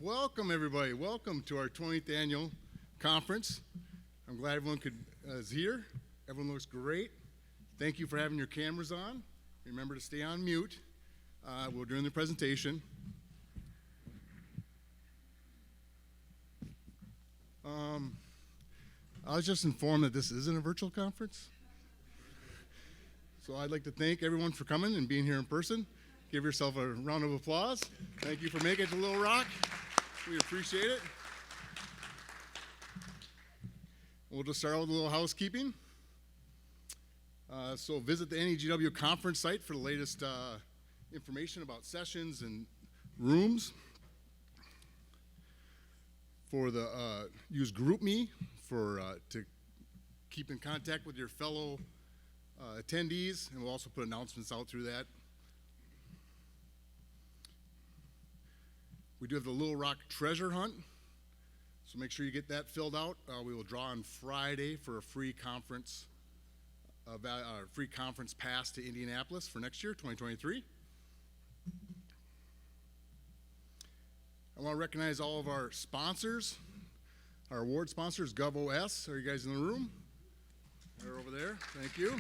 Welcome, everybody. Welcome to our 20th annual conference. I'm glad everyone is here. Everyone looks great. Thank you for having your cameras on. Remember to stay on mute. We're doing the presentation. I was just informed that this isn't a virtual conference. So I'd like to thank everyone for coming and being here in person. Give yourself a round of applause. Thank you for making it to Little Rock. We appreciate it. We'll just start with a little housekeeping. So visit the NAGW Conference site for the latest information about sessions and rooms. Use GroupMe to keep in contact with your fellow attendees, and we'll also put announcements out through that. We do have the Little Rock Treasure Hunt, so make sure you get that filled out. We will draw on Friday for a free conference pass to Indianapolis for next year, 2023. I want to recognize all of our sponsors, our award sponsors, GovOS. Are you guys in the room? They're over there. Thank you.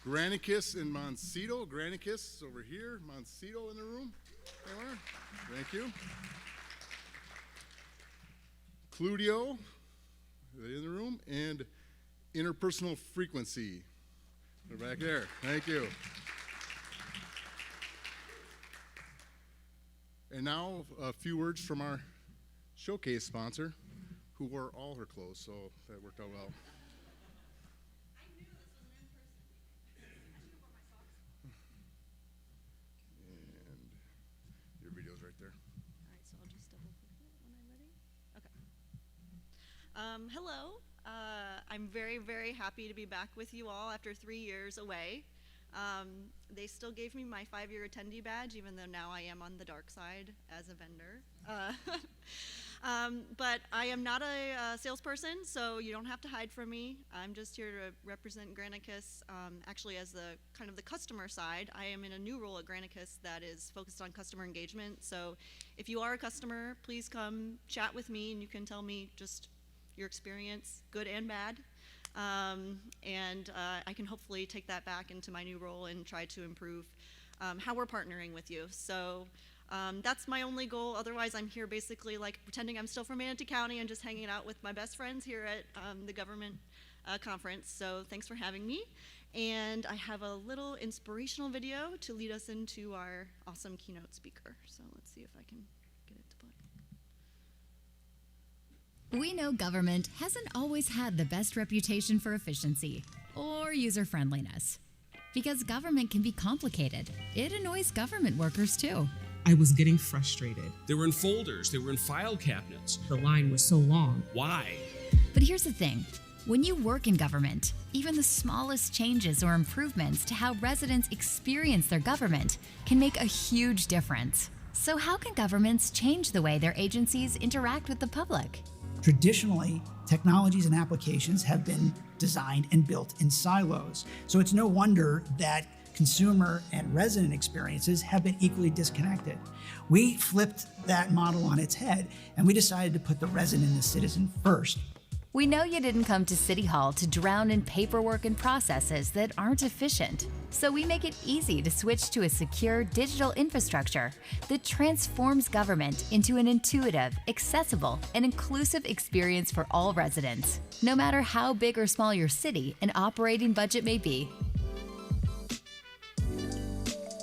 Granicus in Moncito. Granicus is over here. Moncito in the room. Anywhere? Thank you. Cludio, in the room, and Interpersonal Frequency. They're back there. Thank you. And now a few words from our showcase sponsor, who wore all her clothes, so that worked out well. Hello. I'm very, very happy to be back with you all after 3 years away. They still gave me my 5-year attendee badge, even though now I am on the dark side as a vendor. But I am not a salesperson, so you don't have to hide from me. I'm just here to represent Granicus, actually as the kind of the customer side. I am in a new role at Granicus that is focused on customer engagement. So if you are a customer, please come chat with me, and you can tell me just your experience, good and bad, and I can hopefully take that back into my new role and try to improve how we're partnering with you. So that's my only goal. Otherwise, I'm here basically like pretending I'm still from Manatee County and just hanging out with my best friends here at the government conference. So thanks for having me. And I have a little inspirational video to lead us into our awesome keynote speaker. So let's see if I can get it to play. We know government hasn't always had the best reputation for efficiency or user-friendliness. Because government can be complicated. It annoys government workers too. I was getting frustrated. They were in folders, they were in file cabinets. The line was so long. Why? But here's the thing. When you work in government, even the smallest changes or improvements to how residents experience their government can make a huge difference. So how can governments change the way their agencies interact with the public? Traditionally, technologies and applications have been designed and built in silos. So it's no wonder that consumer and resident experiences have been equally disconnected. We flipped that model on its head, and we decided to put the resident and the citizen first. We know you didn't come to City Hall to drown in paperwork and processes that aren't efficient. So we make it easy to switch to a secure digital infrastructure that transforms government into an intuitive, accessible, and inclusive experience for all residents, no matter how big or small your city and operating budget may be.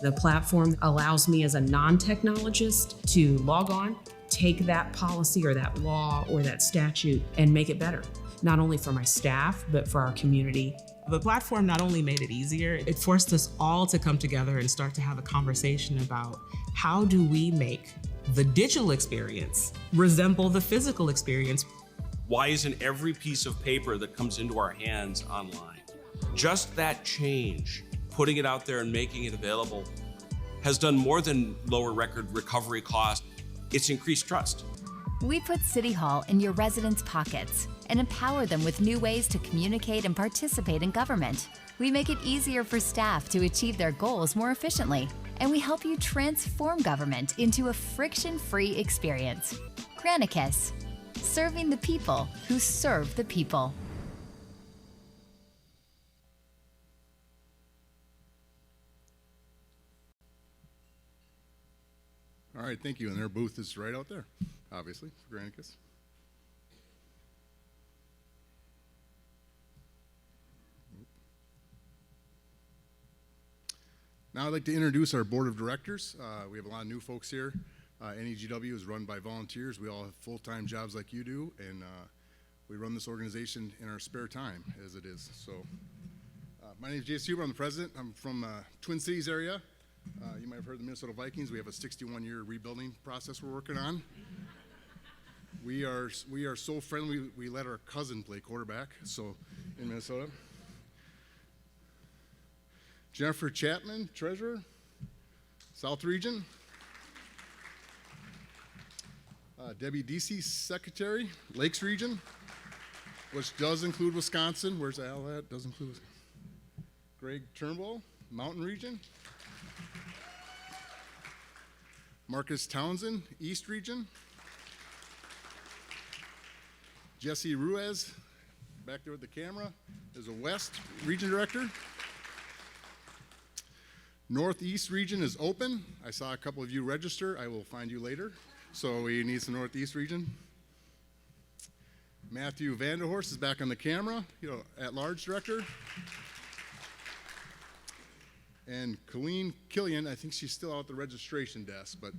The platform allows me as a non-technologist to log on, take that policy or that law or that statute and make it better, not only for my staff, but for our community. The platform not only made it easier, it forced us all to come together and start to have a conversation about how do we make the digital experience resemble the physical experience. Why isn't every piece of paper that comes into our hands online? Just that change, putting it out there and making it available, has done more than lower record recovery costs. It's increased trust. We put City Hall in your residents' pockets and empower them with new ways to communicate and participate in government. We make it easier for staff to achieve their goals more efficiently and we help you transform government into a friction-free experience. Granicus, serving the people who serve the people. All right, thank you. And their booth is right out there, obviously, for Granicus. Now I'd like to introduce our board of directors. We have a lot of new folks here. NAGW is run by volunteers. We all have full-time jobs like you do, and we run this organization in our spare time, as it is. So, my name is Jay Huber. I'm the president. I'm from Twin Cities area. You might have heard of the Minnesota Vikings. We have a 61-year rebuilding process we're working on. We are so friendly, we let our cousin play quarterback, so, in Minnesota. Jennifer Chapman, treasurer, South Region. Debbie Deasy, secretary, Lakes Region, which does include Wisconsin. Where's Al at? Does include Wisconsin. Greg Turnbull, Mountain Region. Marcus Townsend, East Region. Jesse Ruiz, back there with the camera, is a West Region Director. Northeast Region is open. I saw a couple of you register. I will find you later. So we need some Northeast Region. Matthew Vanderhorst is back on the camera, at-large director. And Colleen Killian, I think she's still out at the registration desk, but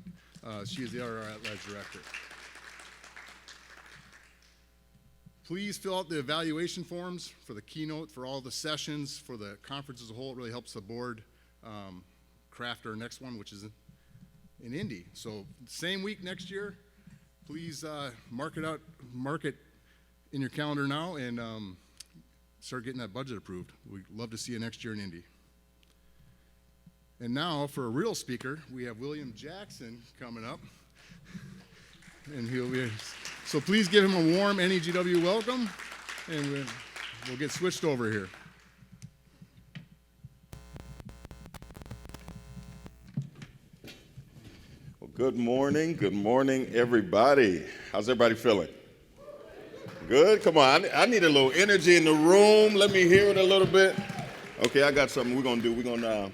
she is the other at-large director. Please fill out the evaluation forms for the keynote, for all the sessions, for the conference as a whole. It really helps the board craft our next one, which is in Indy. So same week next year. Please mark it in your calendar now, and start getting that budget approved. We'd love to see you next year in Indy. And now for a real speaker, we have William Jackson coming up, and so please give him a warm NAGW welcome, and we'll get switched over here. Good morning, everybody. How's everybody feeling? Good? Come on, I need a little energy in the room. Let me hear it a little bit. Okay, I got something we're gonna do. We're gonna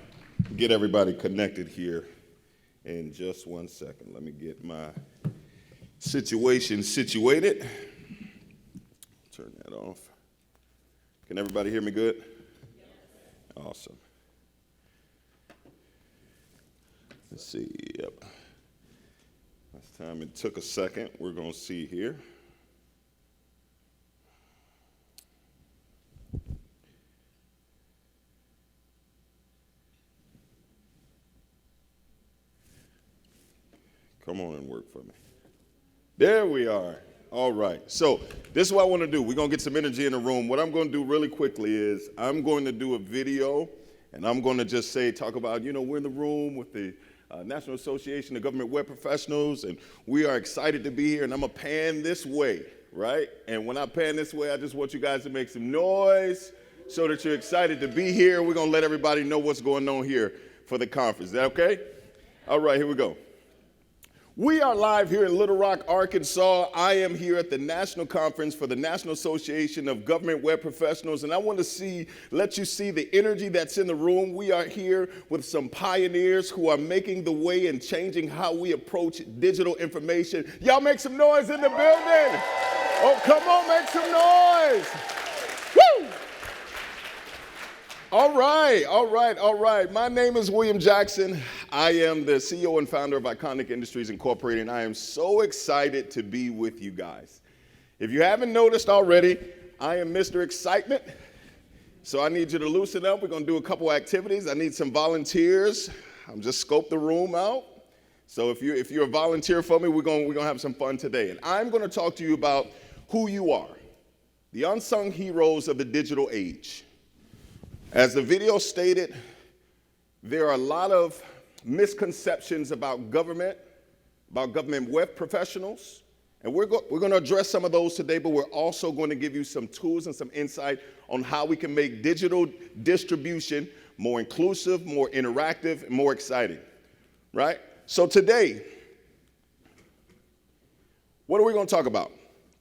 get everybody connected here in just 1 second. Let me get my situation situated. Turn that off. Can everybody hear me good? Awesome. Let's see, yep. Last time it took a second. We're going to see here. Come on and work for me. There we are. All right. So this is what I want to do. We're going to get some energy in the room. What I'm going to do really quickly is I'm going to do a video, and I'm going to just talk about, we're in the room with the National Association of Government Web Professionals, and we are excited to be here, and I'm going to pan this way, right? And when I pan this way, I just want you guys to make some noise so that you're excited to be here. We're going to let everybody know what's going on here for the conference. Is that okay? All right, here we go. We are live here in Little Rock, Arkansas. I am here at the National Conference for the National Association of Government Web Professionals, and I want to let you see the energy that's in the room. We are here with some pioneers who are making the way and changing how we approach digital information. Y'all make some noise in the building. Oh, come on, make some noise. Woo! All right. My name is William Jackson. I am the CEO and founder of Iconic Industries Incorporated, and I am so excited to be with you guys. If you haven't noticed already, I am Mr. Excitement, so I need you to loosen up. We're going to do a couple activities. I need some volunteers. I'm just scope the room out. So if you're a volunteer for me, we're going to have some fun today. And I'm going to talk to you about who you are, the unsung heroes of the digital age. As the video stated, there are a lot of misconceptions about government web professionals, and we're going to address some of those today, but we're also going to give you some tools and some insight on how we can make digital distribution more inclusive, more interactive, and more exciting, right? So today, what are we going to talk about?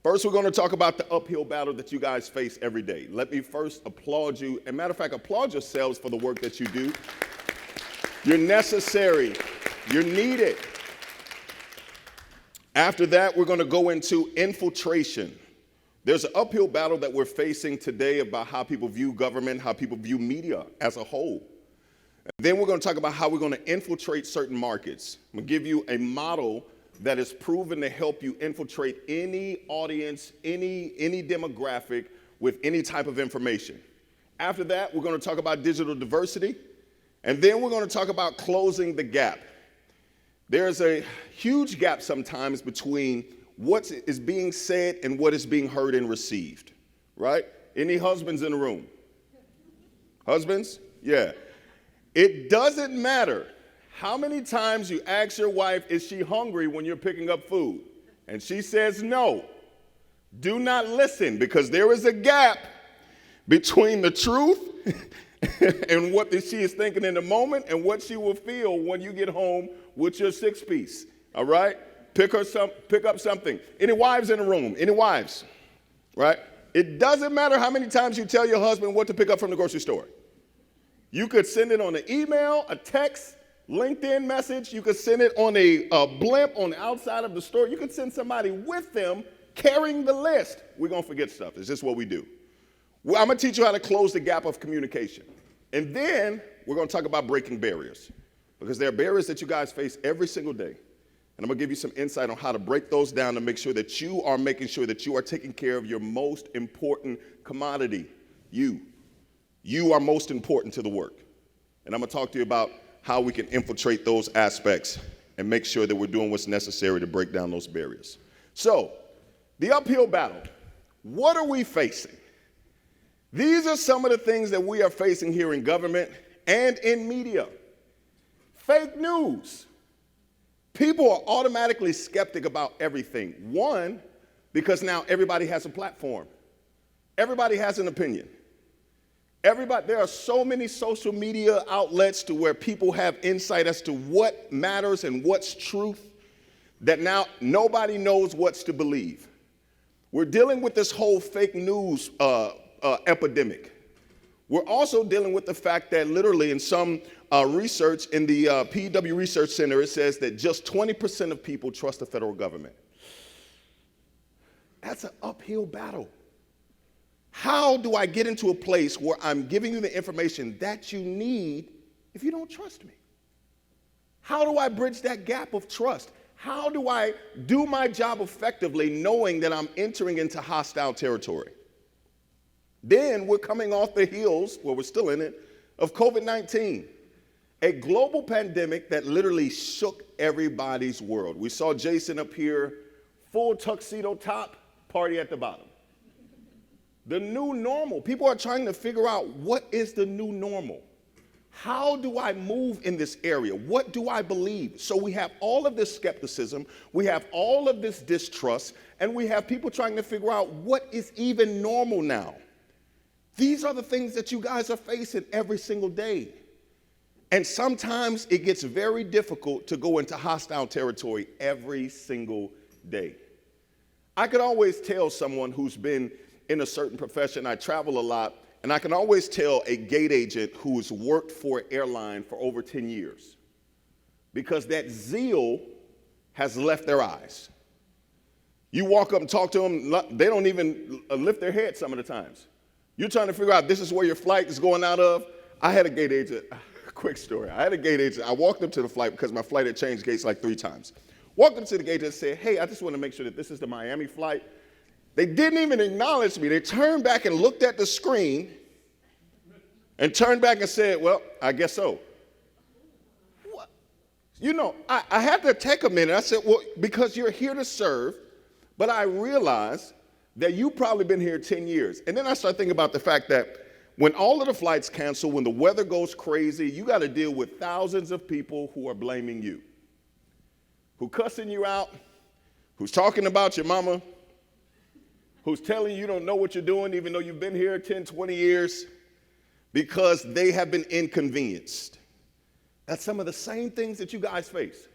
First, we're going to talk about the uphill battle that you guys face every day. Let me first applaud you, and matter of fact, applaud yourselves for the work that you do. You're necessary. You're needed. After that, we're going to go into infiltration. There's an uphill battle that we're facing today about how people view government, how people view media as a whole. And then we're going to talk about how we're going to infiltrate certain markets. I'm going to give you a model that is proven to help you infiltrate any audience, any demographic with any type of information. After that, we're going to talk about digital diversity, and then we're going to talk about closing the gap. There's a huge gap sometimes between what is being said and what is being heard and received, right? Any husbands in the room? Husbands? Yeah. It doesn't matter how many times you ask your wife, is she hungry when you're picking up food? And she says no. Do not listen, because there is a gap between the truth and what she is thinking in the moment and what she will feel when you get home with your 6-piece, all right? Pick up something. Any wives in the room? Any wives, right? It doesn't matter how many times you tell your husband what to pick up from the grocery store. You could send it on an email, a text, LinkedIn message. You could send it on a blimp on the outside of the store. You could send somebody with them carrying the list. We're going to forget stuff. It's just what we do. Well, I'm going to teach you how to close the gap of communication. And then we're going to talk about breaking barriers, because there are barriers that you guys face every single day. And I'm going to give you some insight on how to break those down to make sure that you are making sure that you are taking care of your most important commodity, you. You are most important to the work. And I'm going to talk to you about how we can infiltrate those aspects and make sure that we're doing what's necessary to break down those barriers. So, the uphill battle. What are we facing? These are some of the things that we are facing here in government and in media. Fake news. People are automatically skeptic about everything. One, because now everybody has a platform. Everybody has an opinion. There are so many social media outlets to where people have insight as to what matters and what's truth, that now nobody knows what's to believe. We're dealing with this whole fake news epidemic. We're also dealing with the fact that literally in some research in the PW Research Center, it says that just 20% of people trust the federal government. That's an uphill battle. How do I get into a place where I'm giving you the information that you need if you don't trust me? How do I bridge that gap of trust? How do I do my job effectively knowing that I'm entering into hostile territory? Then we're coming off the heels, well, we're still in it, of COVID-19, a global pandemic that literally shook everybody's world. We saw Jason up here, full tuxedo top, party at the bottom. The new normal. People are trying to figure out, what is the new normal? How do I move in this area? What do I believe? So we have all of this skepticism, we have all of this distrust, and we have people trying to figure out what is even normal now. These are the things that you guys are facing every single day. And sometimes it gets very difficult to go into hostile territory every single day. I could always tell someone who's been in a certain profession, I travel a lot, and I can always tell a gate agent who's worked for an airline for over 10 years, because that zeal has left their eyes. You walk up and talk to them, they don't even lift their head some of the times. You're trying to figure out this is where your flight is going out of. I had a gate agent, quick story. I had a gate agent, I walked up to the flight because my flight had changed gates like 3 times. Walked up to the gate and said, hey, I just want to make sure that this is the Miami flight. They didn't even acknowledge me. They turned back and looked at the screen and turned back and said, well, I guess so. What? You know, I had to take a minute. I said, well, because you're here to serve, but I realized that you've probably been here 10 years. And then I started thinking about the fact that when all of the flights cancel, when the weather goes crazy, you got to deal with thousands of people who are blaming you, who cussing you out, who's talking about your mama, who's telling you don't know what you're doing even though you've been here 10, 20 years. because they have been inconvenienced. That's some of the same things that you guys face.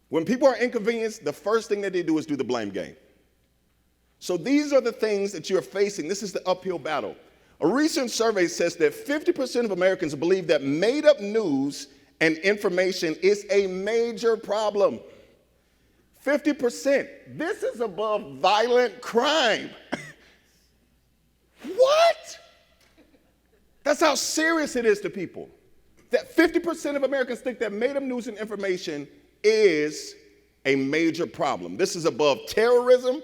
When people are inconvenienced, the first thing that they do is do the blame game. So these are the things that you're facing. This is the uphill battle. A recent survey says that 50% of Americans believe that made-up news and information is a major problem. 50%. This is above violent crime. What? That's how serious it is to people. That 50% of Americans think that made-up news and information is a major problem. This is above terrorism.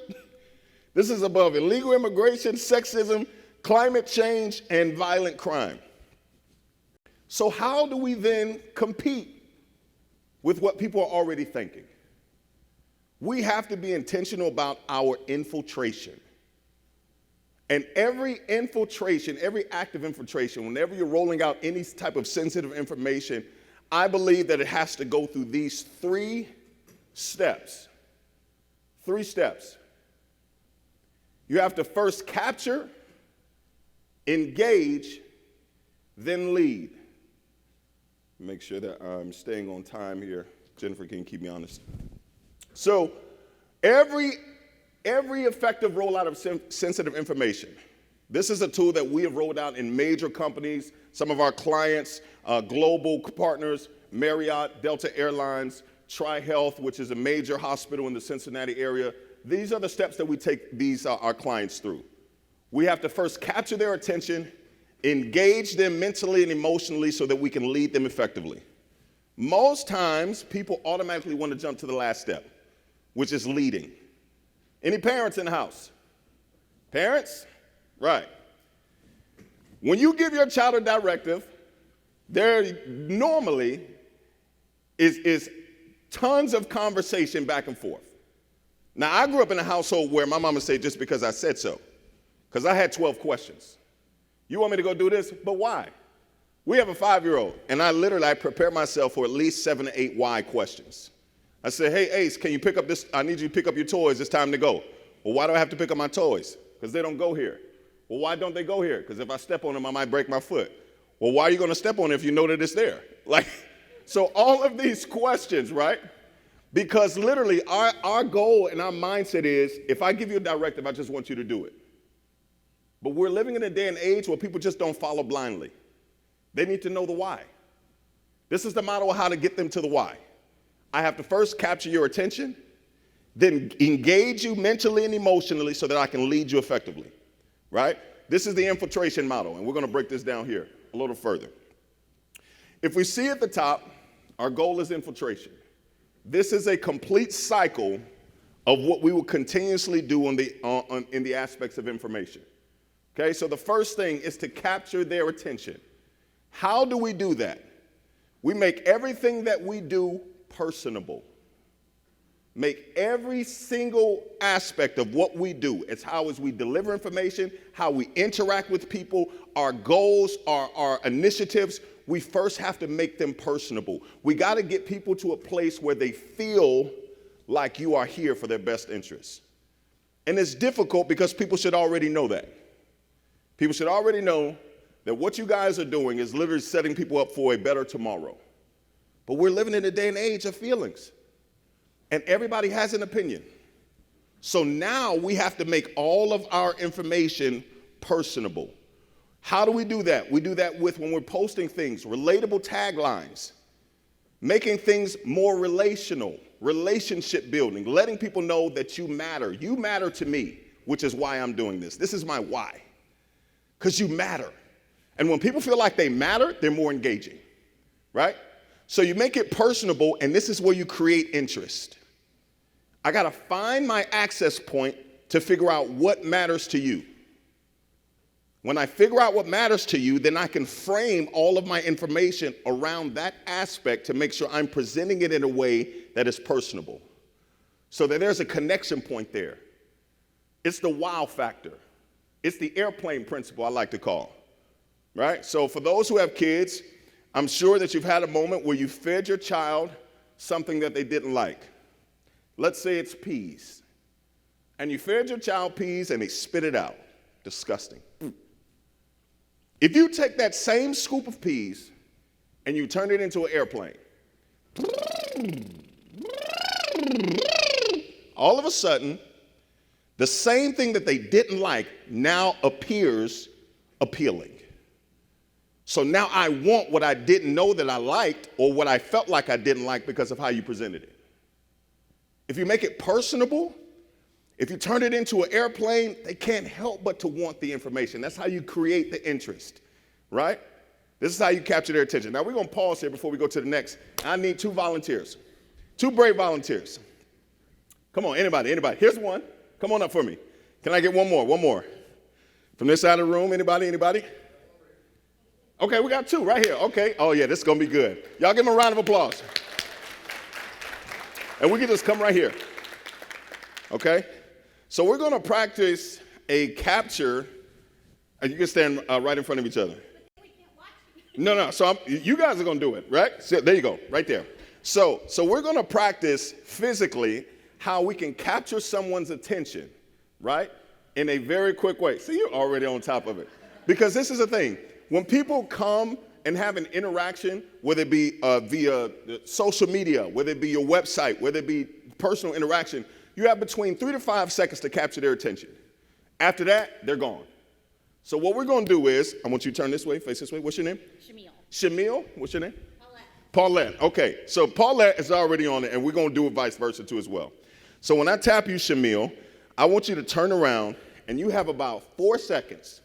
This is above illegal immigration, sexism, climate change, and violent crime. So how do we then compete with what people are already thinking? We have to be intentional about our infiltration. And every infiltration, every act of infiltration, whenever you're rolling out any type of sensitive information, I believe that it has to go through these 3 steps. 3 steps. You have to first capture, engage, then lead. Make sure that I'm staying on time here. Jennifer, can you keep me honest? So every effective rollout of sensitive information, this is a tool that we have rolled out in major companies, some of our clients, global partners, Marriott, Delta Airlines, TriHealth, which is a major hospital in the Cincinnati area. These are the steps that we take our clients through. We have to first capture their attention, engage them mentally and emotionally so that we can lead them effectively. Most times, people automatically want to jump to the last step, which is leading. Any parents in the house? Parents? Right. When you give your child a directive, there normally is tons of conversation back and forth. Now, I grew up in a household where my mama said, just because I said so, because I had 12 questions. You want me to go do this? But why? We have a 5-year-old, and I prepare myself for at least 7 to 8 why questions. I say, hey, Ace, can you pick up this? I need you to pick up your toys. It's time to go. Well, why do I have to pick up my toys? Because they don't go here. Well, why don't they go here? Because if I step on them, I might break my foot. Well, why are you going to step on it if you know that it's there? So all of these questions, right? Because literally our goal and our mindset is, if I give you a directive, I just want you to do it. But we're living in a day and age where people just don't follow blindly. They need to know the why. This is the model of how to get them to the why. I have to first capture your attention, then engage you mentally and emotionally so that I can lead you effectively, right? This is the infiltration model, and we're going to break this down here a little further. If we see at the top, our goal is infiltration. This is a complete cycle of what we will continuously do in the aspects of information. Okay, so the first thing is to capture their attention. How do we do that? We make everything that we do personable. Make every single aspect of what we do. It's how as we deliver information, how we interact with people, our goals, our initiatives. We first have to make them personable. We got to get people to a place where they feel like you are here for their best interests. And it's difficult because people should already know that. People should already know that what you guys are doing is literally setting people up for a better tomorrow. But we're living in a day and age of feelings. And everybody has an opinion. So now we have to make all of our information personable. How do we do that? We do that with when we're posting things, relatable taglines, making things more relational, relationship building, letting people know that you matter. You matter to me, which is why I'm doing this. This is my why. Because you matter. And when people feel like they matter, they're more engaging, right? So you make it personable, and this is where you create interest. I got to find my access point to figure out what matters to you. When I figure out what matters to you, then I can frame all of my information around that aspect to make sure I'm presenting it in a way that is personable. So that there's a connection point there. It's the wow factor. It's the airplane principle I like to call, right? So for those who have kids, I'm sure that you've had a moment where you fed your child something that they didn't like. Let's say it's peas. And you fed your child peas and they spit it out. Disgusting. If you take that same scoop of peas and you turn it into an airplane, all of a sudden, the same thing that they didn't like now appears appealing. So now I want what I didn't know that I liked or what I felt like I didn't like because of how you presented it. If you make it personable, if you turn it into an airplane, they can't help but to want the information. That's how you create the interest, right? This is how you capture their attention. Now we're going to pause here before we go to the next. I need 2 volunteers, 2 brave volunteers. Come on, anybody. Here's one. Come on up for me. Can I get one more? From this side of the room, anybody? Okay, we got 2 right here. Okay. Oh, yeah, this is going to be good. Y'all give them a round of applause. And we can just come right here. Okay? So we're going to practice a capture. And you can stand right in front of each other. No. So you guys are going to do it, right? So there you go, right there. So we're going to practice physically how we can capture someone's attention, right? In a very quick way. See, you're already on top of it. Because this is the thing. When people come and have an interaction, whether it be via social media, whether it be your website, whether it be personal interaction, you have between 3 to 5 seconds to capture their attention. After that, they're gone. So what we're going to do is, I want you to turn this way, face this way. What's your name? Shamil. What's your name? Paulette. Okay, so Paulette is already on it, and we're going to do it vice versa too as well. So when I tap you, Shamil, I want you to turn around, and you have about 4 seconds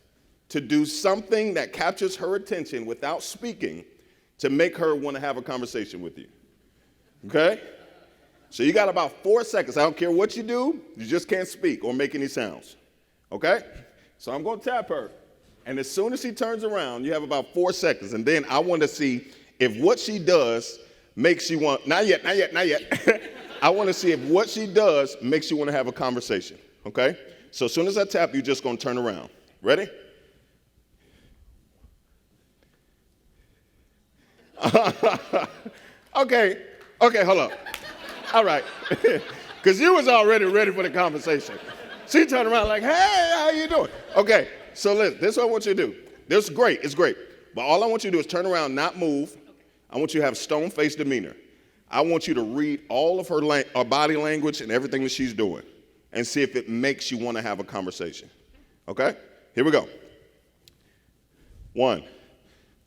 to do something that captures her attention without speaking to make her want to have a conversation with you. Okay? So you got about 4 seconds. I don't care what you do, you just can't speak or make any sounds. Okay? So I'm going to tap her. And as soon as she turns around, you have about 4 seconds. And then I want to see if what she does makes you want, not yet. I want to see if what she does makes you want to have a conversation. Okay? So as soon as I tap, you're just going to turn around. Ready? Okay, hold up. All right. Because you was already ready for the conversation. She turned around like, hey, how you doing? Okay, so listen, this is what I want you to do. This is great, it's great. But all I want you to do is turn around, not move. I want you to have stone-faced demeanor. I want you to read all of her body language and everything that she's doing and see if it makes you want to have a conversation. Okay? Here we go. 1,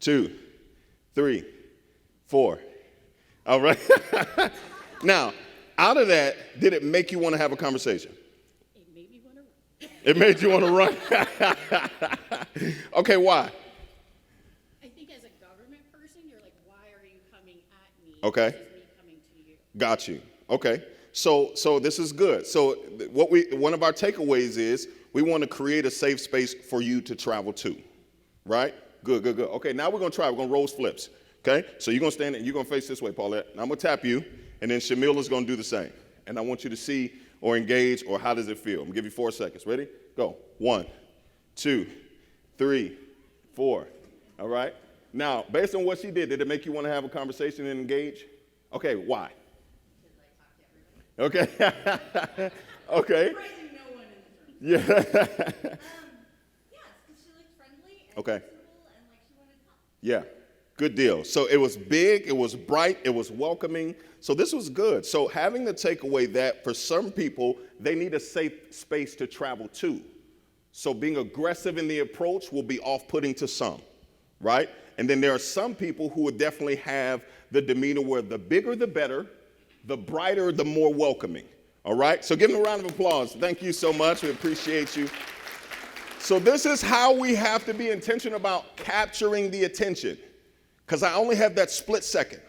2, 3, 4. All right? Now, out of that, did it make you want to have a conversation? It made me want to run. It made you want to run? Okay, why? I think as a government person, you're like, why are you coming at me? Okay. This is me coming to you. Got you. Okay. So this is good. So one of our takeaways is we want to create a safe space for you to travel to. Right? Good. Okay, now we're going to try. We're going to roll flips. Okay? So you're going to stand and you're going to face this way, Paulette. And I'm going to tap you, and then Shamil is going to do the same. And I want you to see or engage or how does it feel. I'm going to give you 4 seconds. Ready? Go. 1, 2, 3, 4. All right? Now, based on what she did it make you want to have a conversation and engage? Okay, why? Okay. Okay. No one in the room. Yeah. Yes, because she looked friendly and Okay. personable and like she wanted to talk. Yeah. Good deal. So it was big, it was bright, it was welcoming. So this was good. So having the takeaway that for some people, they need a safe space to travel to. So being aggressive in the approach will be off-putting to some, right? And then there are some people who would definitely have the demeanor where the bigger the better, the brighter the more welcoming. All right? So give them a round of applause. Thank you so much. We appreciate you. So this is how we have to be intentional about capturing the attention. Because I only have that split second.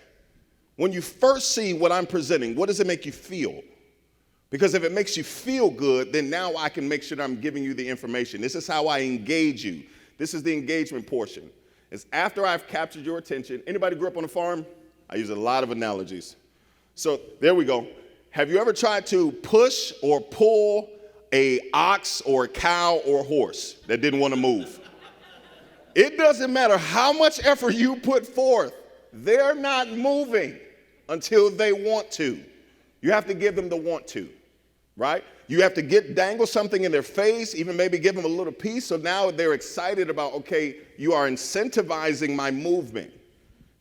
When you first see what I'm presenting, what does it make you feel? Because if it makes you feel good, then now I can make sure that I'm giving you the information. This is how I engage you. This is the engagement portion. It's after I've captured your attention. Anybody grew up on a farm? I use a lot of analogies. So there we go. Have you ever tried to push or pull an ox or a cow or a horse that didn't want to move? It doesn't matter how much effort you put forth, they're not moving until they want to. You have to give them the want to, right? You have to dangle something in their face, even maybe give them a little piece. So now they're excited about, okay, you are incentivizing my movement.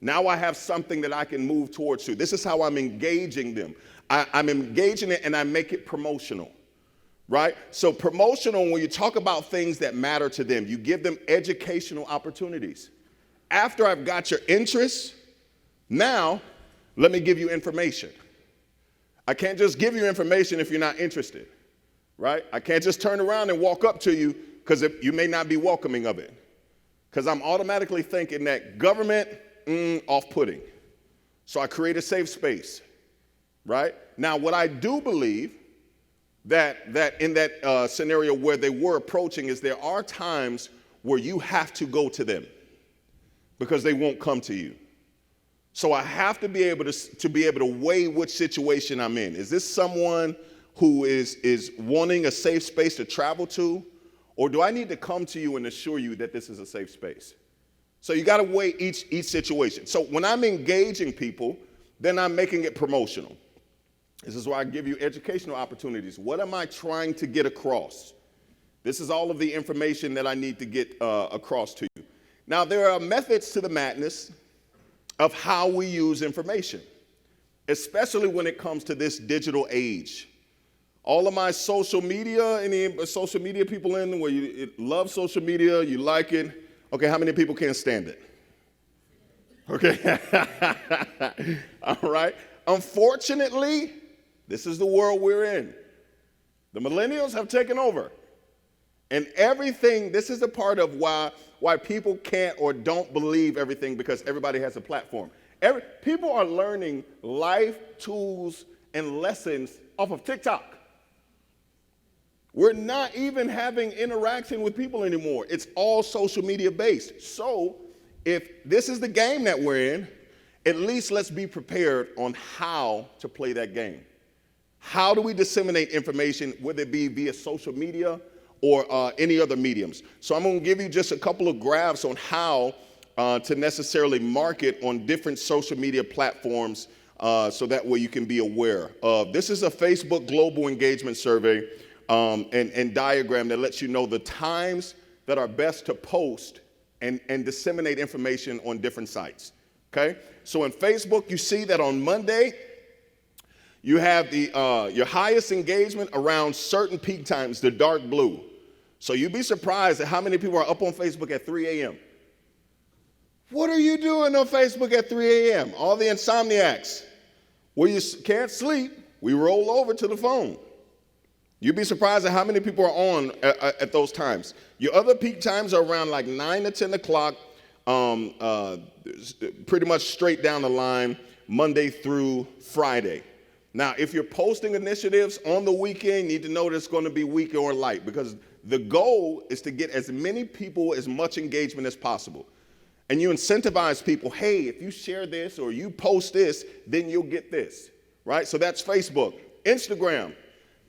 Now I have something that I can move towards you. This is how I'm engaging them. I'm engaging it and I make it promotional, right? So promotional, when you talk about things that matter to them, you give them educational opportunities. After I've got your interest, now let me give you information. I can't just give you information if you're not interested, right? I can't just turn around and walk up to you because you may not be welcoming of it. Because I'm automatically thinking that government, off-putting. So I create a safe space, right? Now, what I do believe that in that scenario where they were approaching is there are times where you have to go to them because they won't come to you. So I have to be able to weigh which situation I'm in. Is this someone who is wanting a safe space to travel to, or do I need to come to you and assure you that this is a safe space? So you got to weigh each situation. So when I'm engaging people, then I'm making it promotional. This is why I give you educational opportunities. What am I trying to get across? This is all of the information that I need to get across to you. Now, there are methods to the madness of how we use information, especially when it comes to this digital age. All of my social media, any social media people in where you love social media, you like it. Okay, how many people can't stand it? Okay, all right. Unfortunately, this is the world we're in. The millennials have taken over. And everything, this is a part of why people can't or don't believe everything, because everybody has a platform. People are learning life tools and lessons off of TikTok. We're not even having interaction with people anymore. It's all social media based. So if this is the game that we're in, at least let's be prepared on how to play that game. How do we disseminate information, whether it be via social media or any other mediums? So I'm going to give you just a couple of graphs on how to necessarily market on different social media platforms so that way you can be aware. This is a Facebook Global Engagement Survey and diagram that lets you know the times that are best to post and disseminate information on different sites. Okay? So in Facebook, you see that on Monday, you have your highest engagement around certain peak times, the dark blue. So you'd be surprised at how many people are up on Facebook at 3 a.m. What are you doing on Facebook at 3 a.m.? All the insomniacs. Well, you can't sleep. We roll over to the phone. You'd be surprised at how many people are on at those times. Your other peak times are around like 9 to 10 o'clock, pretty much straight down the line, Monday through Friday. Now, if you're posting initiatives on the weekend, you need to know that it's going to be weak or light, because the goal is to get as many people, as much engagement as possible. And you incentivize people, hey, if you share this or you post this, then you'll get this, right? So that's Facebook. Instagram,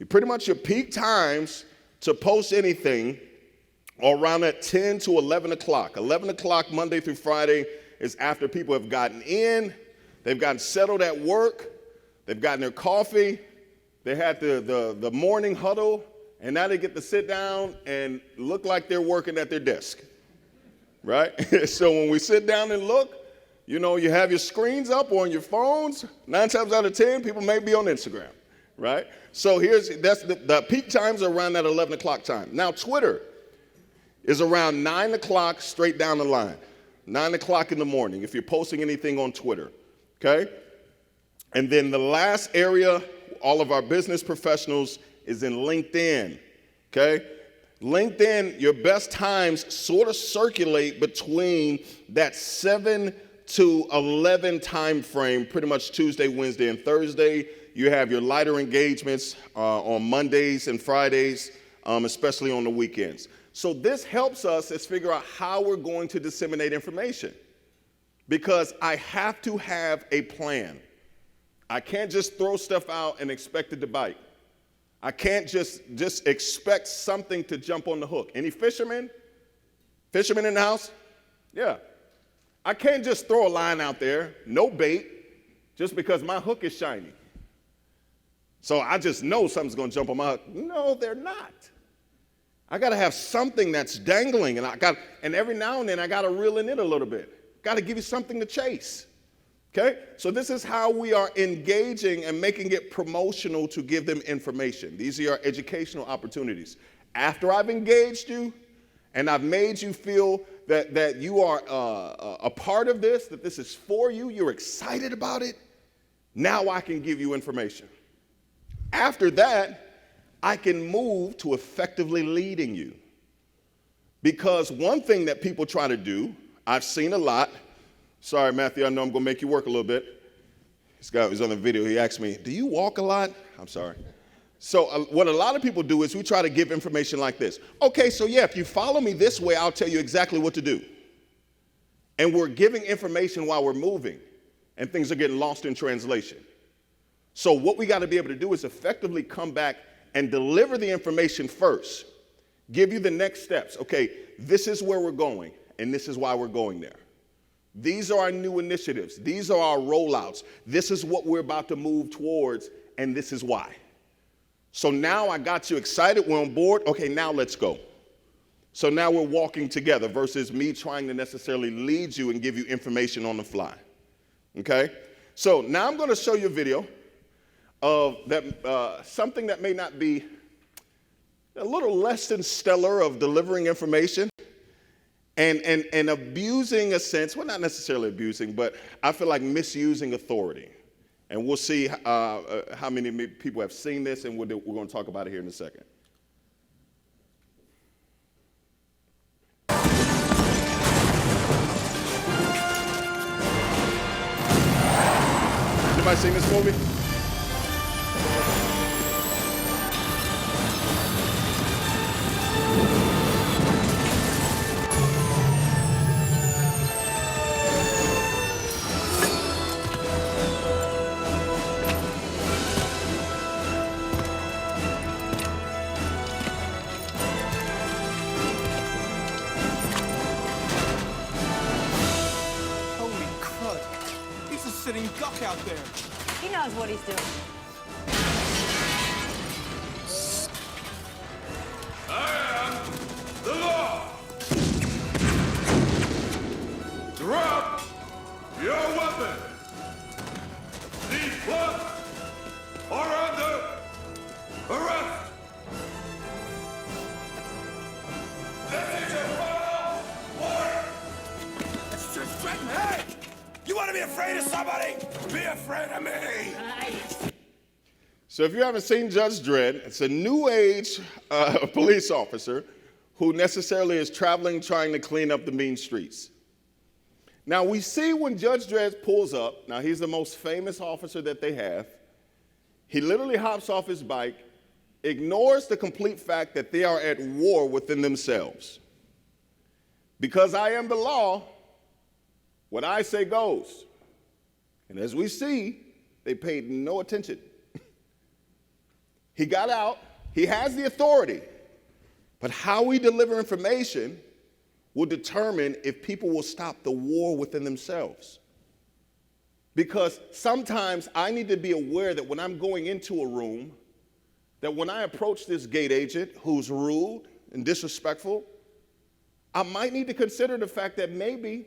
pretty much your peak times to post anything are around at 10 to 11 o'clock. 11 o'clock Monday through Friday is after people have gotten in, they've gotten settled at work, they've gotten their coffee, they had the morning huddle, and now they get to sit down and look like they're working at their desk, right? So when we sit down and look, you know, you have your screens up on your phones. 9 times out of 10, people may be on Instagram, right? So that's the peak times are around that 11 o'clock time. Now, Twitter is around 9 o'clock straight down the line, 9 o'clock in the morning if you're posting anything on Twitter, okay? And then the last area, all of our business professionals, is in LinkedIn, okay? LinkedIn, your best times sort of circulate between that 7 to 11 time frame, pretty much Tuesday, Wednesday, and Thursday. You have your lighter engagements on Mondays and Fridays, especially on the weekends. So this helps us figure out how we're going to disseminate information, because I have to have a plan. I can't just throw stuff out and expect it to bite. I can't just expect something to jump on the hook. Any fishermen? Fishermen in the house? Yeah. I can't just throw a line out there, no bait, just because my hook is shiny. So I just know something's going to jump on my hook. No, they're not. I got to have something that's dangling, and every now and then I got to reel in it a little bit. Got to give you something to chase. Okay? So this is how we are engaging and making it promotional to give them information. These are your educational opportunities. After I've engaged you and I've made you feel that you are a part of this, that this is for you, you're excited about it, now I can give you information. After that, I can move to effectively leading you. Because one thing that people try to do, I've seen a lot. Sorry, Matthew, I know I'm going to make you work a little bit. This guy was on the video. He asked me, do you walk a lot? I'm sorry. So what a lot of people do is we try to give information like this. Okay, so yeah, if you follow me this way, I'll tell you exactly what to do. And we're giving information while we're moving, and things are getting lost in translation. So what we got to be able to do is effectively come back and deliver the information first. Give you the next steps. Okay, this is where we're going, and this is why we're going there. These are our new initiatives. These are our rollouts. This is what we're about to move towards, and this is why. So now I got you excited. We're on board. Okay, now let's go. So now we're walking together versus me trying to necessarily lead you and give you information on the fly. Okay? So now I'm going to show you a video of something that may not be a little less than stellar of delivering information and abusing a sense, well, not necessarily abusing, but I feel like misusing authority. And we'll see how many people have seen this, and we're going to talk about it here in a second. Anybody seen this movie? Holy crud. He's a sitting duck out there. He knows what he's doing. I am the law. Drop your weapon. These bloods are under arrest. This is your final warning. It's just threatening. Hey! You want to be afraid of somebody? Be afraid of me. So if you haven't seen Judge Dredd, it's a new age police officer who necessarily is traveling trying to clean up the mean streets. Now we see when Judge Dredd pulls up, now he's the most famous officer that they have, he literally hops off his bike, ignores the complete fact that they are at war within themselves. Because I am the law, what I say goes. And as we see, they paid no attention. He got out, he has the authority, but how we deliver information will determine if people will stop the war within themselves. Because sometimes I need to be aware that when I'm going into a room, that when I approach this gate agent who's rude and disrespectful, I might need to consider the fact that maybe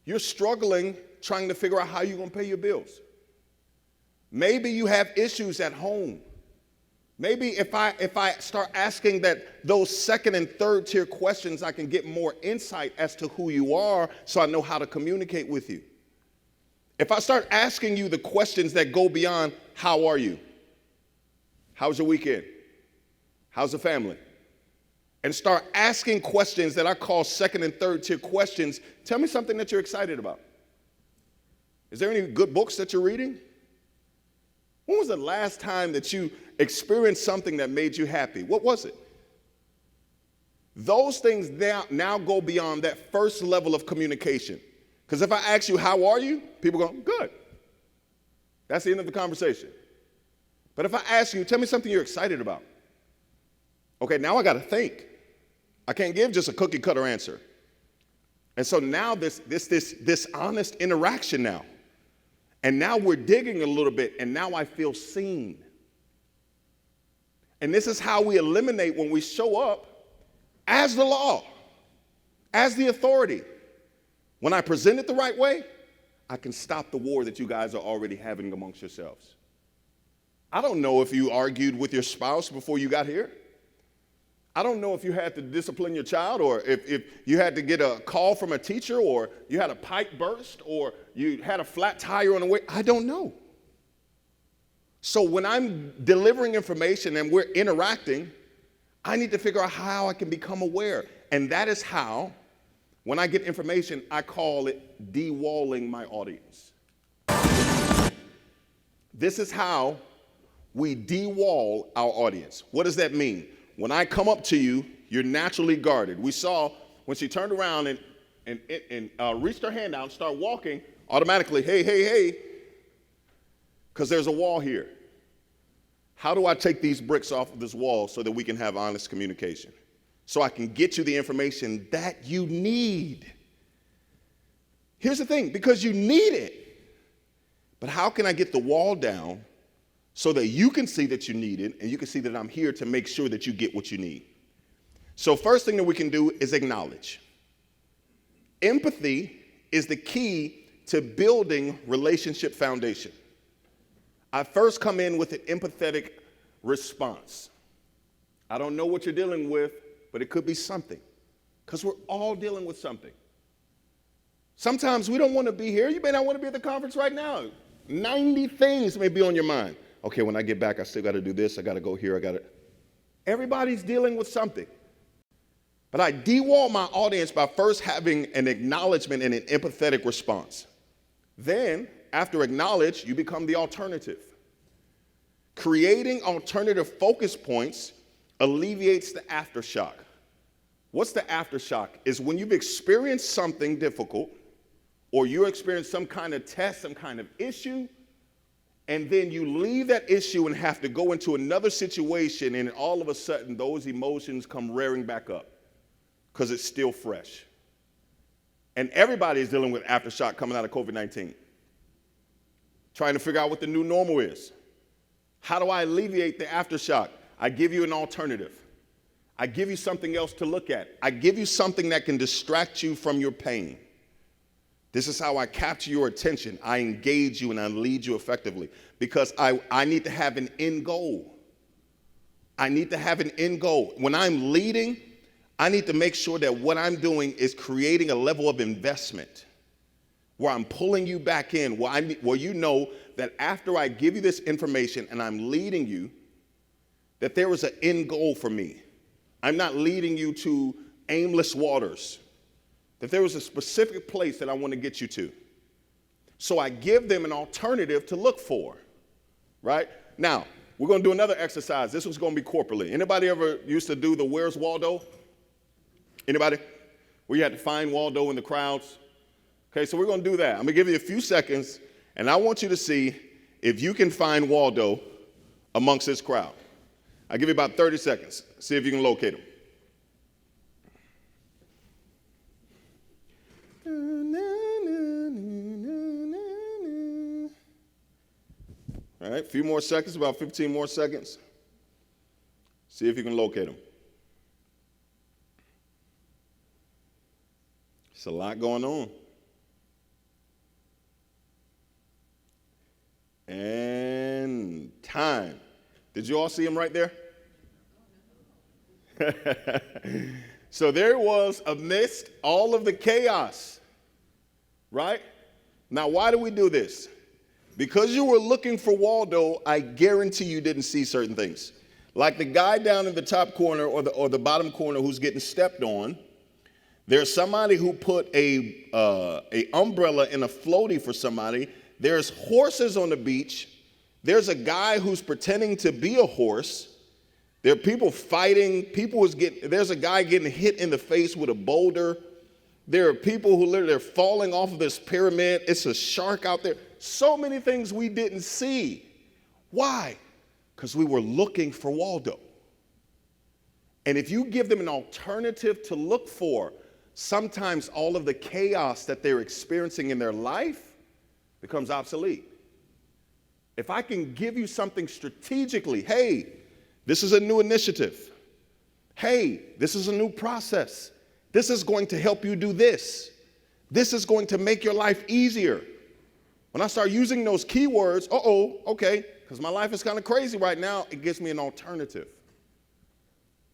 you're struggling trying to figure out how you're going to pay your bills. Maybe you have issues at home. Maybe if I start asking those second and third tier questions, I can get more insight as to who you are so I know how to communicate with you. If I start asking you the questions that go beyond, how are you? How's your weekend? How's the family? And start asking questions that I call second and third tier questions, tell me something that you're excited about. Is there any good books that you're reading? When was the last time that you experienced something that made you happy? What was it? Those things now go beyond that first level of communication. Because if I ask you, how are you? People go, good. That's the end of the conversation. But if I ask you, tell me something you're excited about. Okay, now I got to think. I can't give just a cookie cutter answer. And so now this honest interaction now. And now we're digging a little bit, and now I feel seen. And this is how we eliminate when we show up as the law, as the authority. When I present it the right way, I can stop the war that you guys are already having amongst yourselves. I don't know if you argued with your spouse before you got here. I don't know if you had to discipline your child, or if you had to get a call from a teacher, or you had a pipe burst, or you had a flat tire on the way. I don't know. So when I'm delivering information and we're interacting, I need to figure out how I can become aware. And that is how, when I get information, I call it de-walling my audience. This is how we de-wall our audience. What does that mean? When I come up to you, you're naturally guarded. We saw when she turned around and reached her hand out and started walking, automatically, hey, because there's a wall here. How do I take these bricks off of this wall so that we can have honest communication? So I can get you the information that you need. Here's the thing, because you need it. But how can I get the wall down so that you can see that you need it and you can see that I'm here to make sure that you get what you need? So first thing that we can do is acknowledge. Empathy is the key to building relationship foundation. I first come in with an empathetic response. I don't know what you're dealing with, but it could be something, because we're all dealing with something. Sometimes we don't want to be here. You may not want to be at the conference right now. 90 things may be on your mind. Okay, when I get back, I still got to do this. I got to go here. Everybody's dealing with something. But I de-wall my audience by first having an acknowledgement and an empathetic response. Then, after acknowledge, you become the alternative. Creating alternative focus points alleviates the aftershock. What's the aftershock? Is when you've experienced something difficult, or you experience some kind of test, some kind of issue, and then you leave that issue and have to go into another situation, and all of a sudden those emotions come rearing back up because it's still fresh. And everybody is dealing with aftershock coming out of COVID-19. Trying to figure out what the new normal is. How do I alleviate the aftershock? I give you an alternative. I give you something else to look at. I give you something that can distract you from your pain. This is how I capture your attention. I engage you and I lead you effectively, because I need to have an end goal. I need to have an end goal. When I'm leading, I need to make sure that what I'm doing is creating a level of investment where I'm pulling you back in, where you know that after I give you this information and I'm leading you, that there is an end goal for me. I'm not leading you to aimless waters, that there is a specific place that I want to get you to. So I give them an alternative to look for, right? Now, we're going to do another exercise. This was going to be corporately. Anybody ever used to do the Where's Waldo? Anybody? Where you had to find Waldo in the crowds? Okay, so we're going to do that. I'm going to give you a few seconds, and I want you to see if you can find Waldo amongst this crowd. I'll give you about 30 seconds. See if you can locate him. All right, a few more seconds, about 15 more seconds. See if you can locate him. It's a lot going on. And time. Did you all see him right there? So there was, amidst all of the chaos, right? Now, why do we do this? Because you were looking for Waldo, I guarantee you didn't see certain things. Like the guy down in the top corner or the bottom corner who's getting stepped on. There's somebody who put a umbrella in a floaty for somebody. There's horses on the beach. There's a guy who's pretending to be a horse. There are people fighting. There's a guy getting hit in the face with a boulder. There are people who literally are falling off of this pyramid. It's a shark out there. So many things we didn't see. Why? Because we were looking for Waldo. And if you give them an alternative to look for, sometimes all of the chaos that they're experiencing in their life becomes obsolete. If I can give you something strategically, hey, This is a new initiative. Hey, this is a new process. This is going to help you do this. This is going to make your life easier. When I start using those keywords, okay, because my life is kind of crazy right now, it gives me an alternative.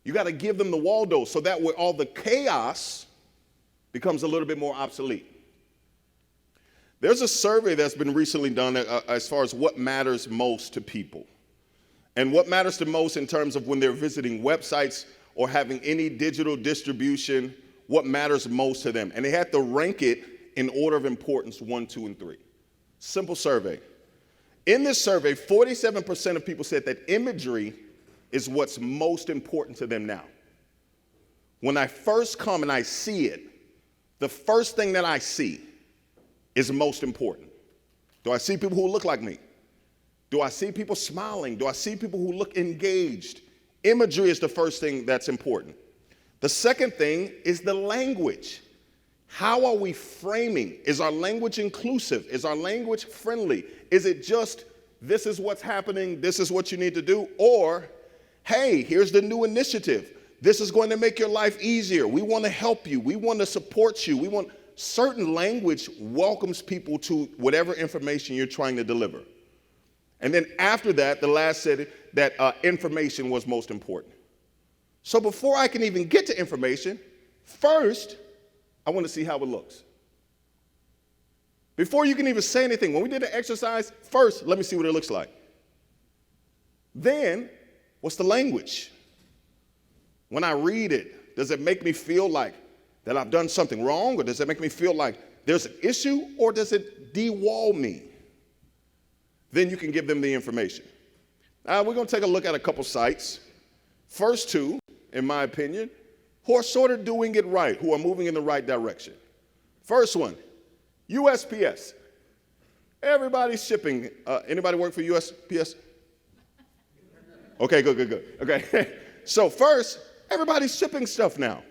You got to give them the Waldo so that way all the chaos becomes a little bit more obsolete. There's a survey that's been recently done as far as what matters most to people. And what matters the most in terms of when they're visiting websites or having any digital distribution, what matters most to them. And they had to rank it in order of importance, 1, 2, and 3. Simple survey. In this survey, 47% of people said that imagery is what's most important to them now. When I first come and I see it, the first thing that I see is most important. Do I see people who look like me? Do I see people smiling? Do I see people who look engaged? Imagery is the first thing that's important. The second thing is the language. How are we framing? Is our language inclusive? Is our language friendly? Is it just, this is what's happening, this is what you need to do? Or, hey, here's the new initiative. This is going to make your life easier. We want to help you. We want to support you. Certain language welcomes people to whatever information you're trying to deliver. And then after that, the last said that information was most important. So before I can even get to information, first, I want to see how it looks. Before you can even say anything, when we did the exercise, first, let me see what it looks like. Then, what's the language? When I read it, does it make me feel like that I've done something wrong, or does it make me feel like there's an issue, or does it de-wall me? Then you can give them the information. Now, we're going to take a look at a couple sites. First two, in my opinion, who are sort of doing it right, who are moving in the right direction. First one, USPS. Everybody's shipping. Anybody work for USPS? Okay, good. Okay. So first, everybody's shipping stuff now.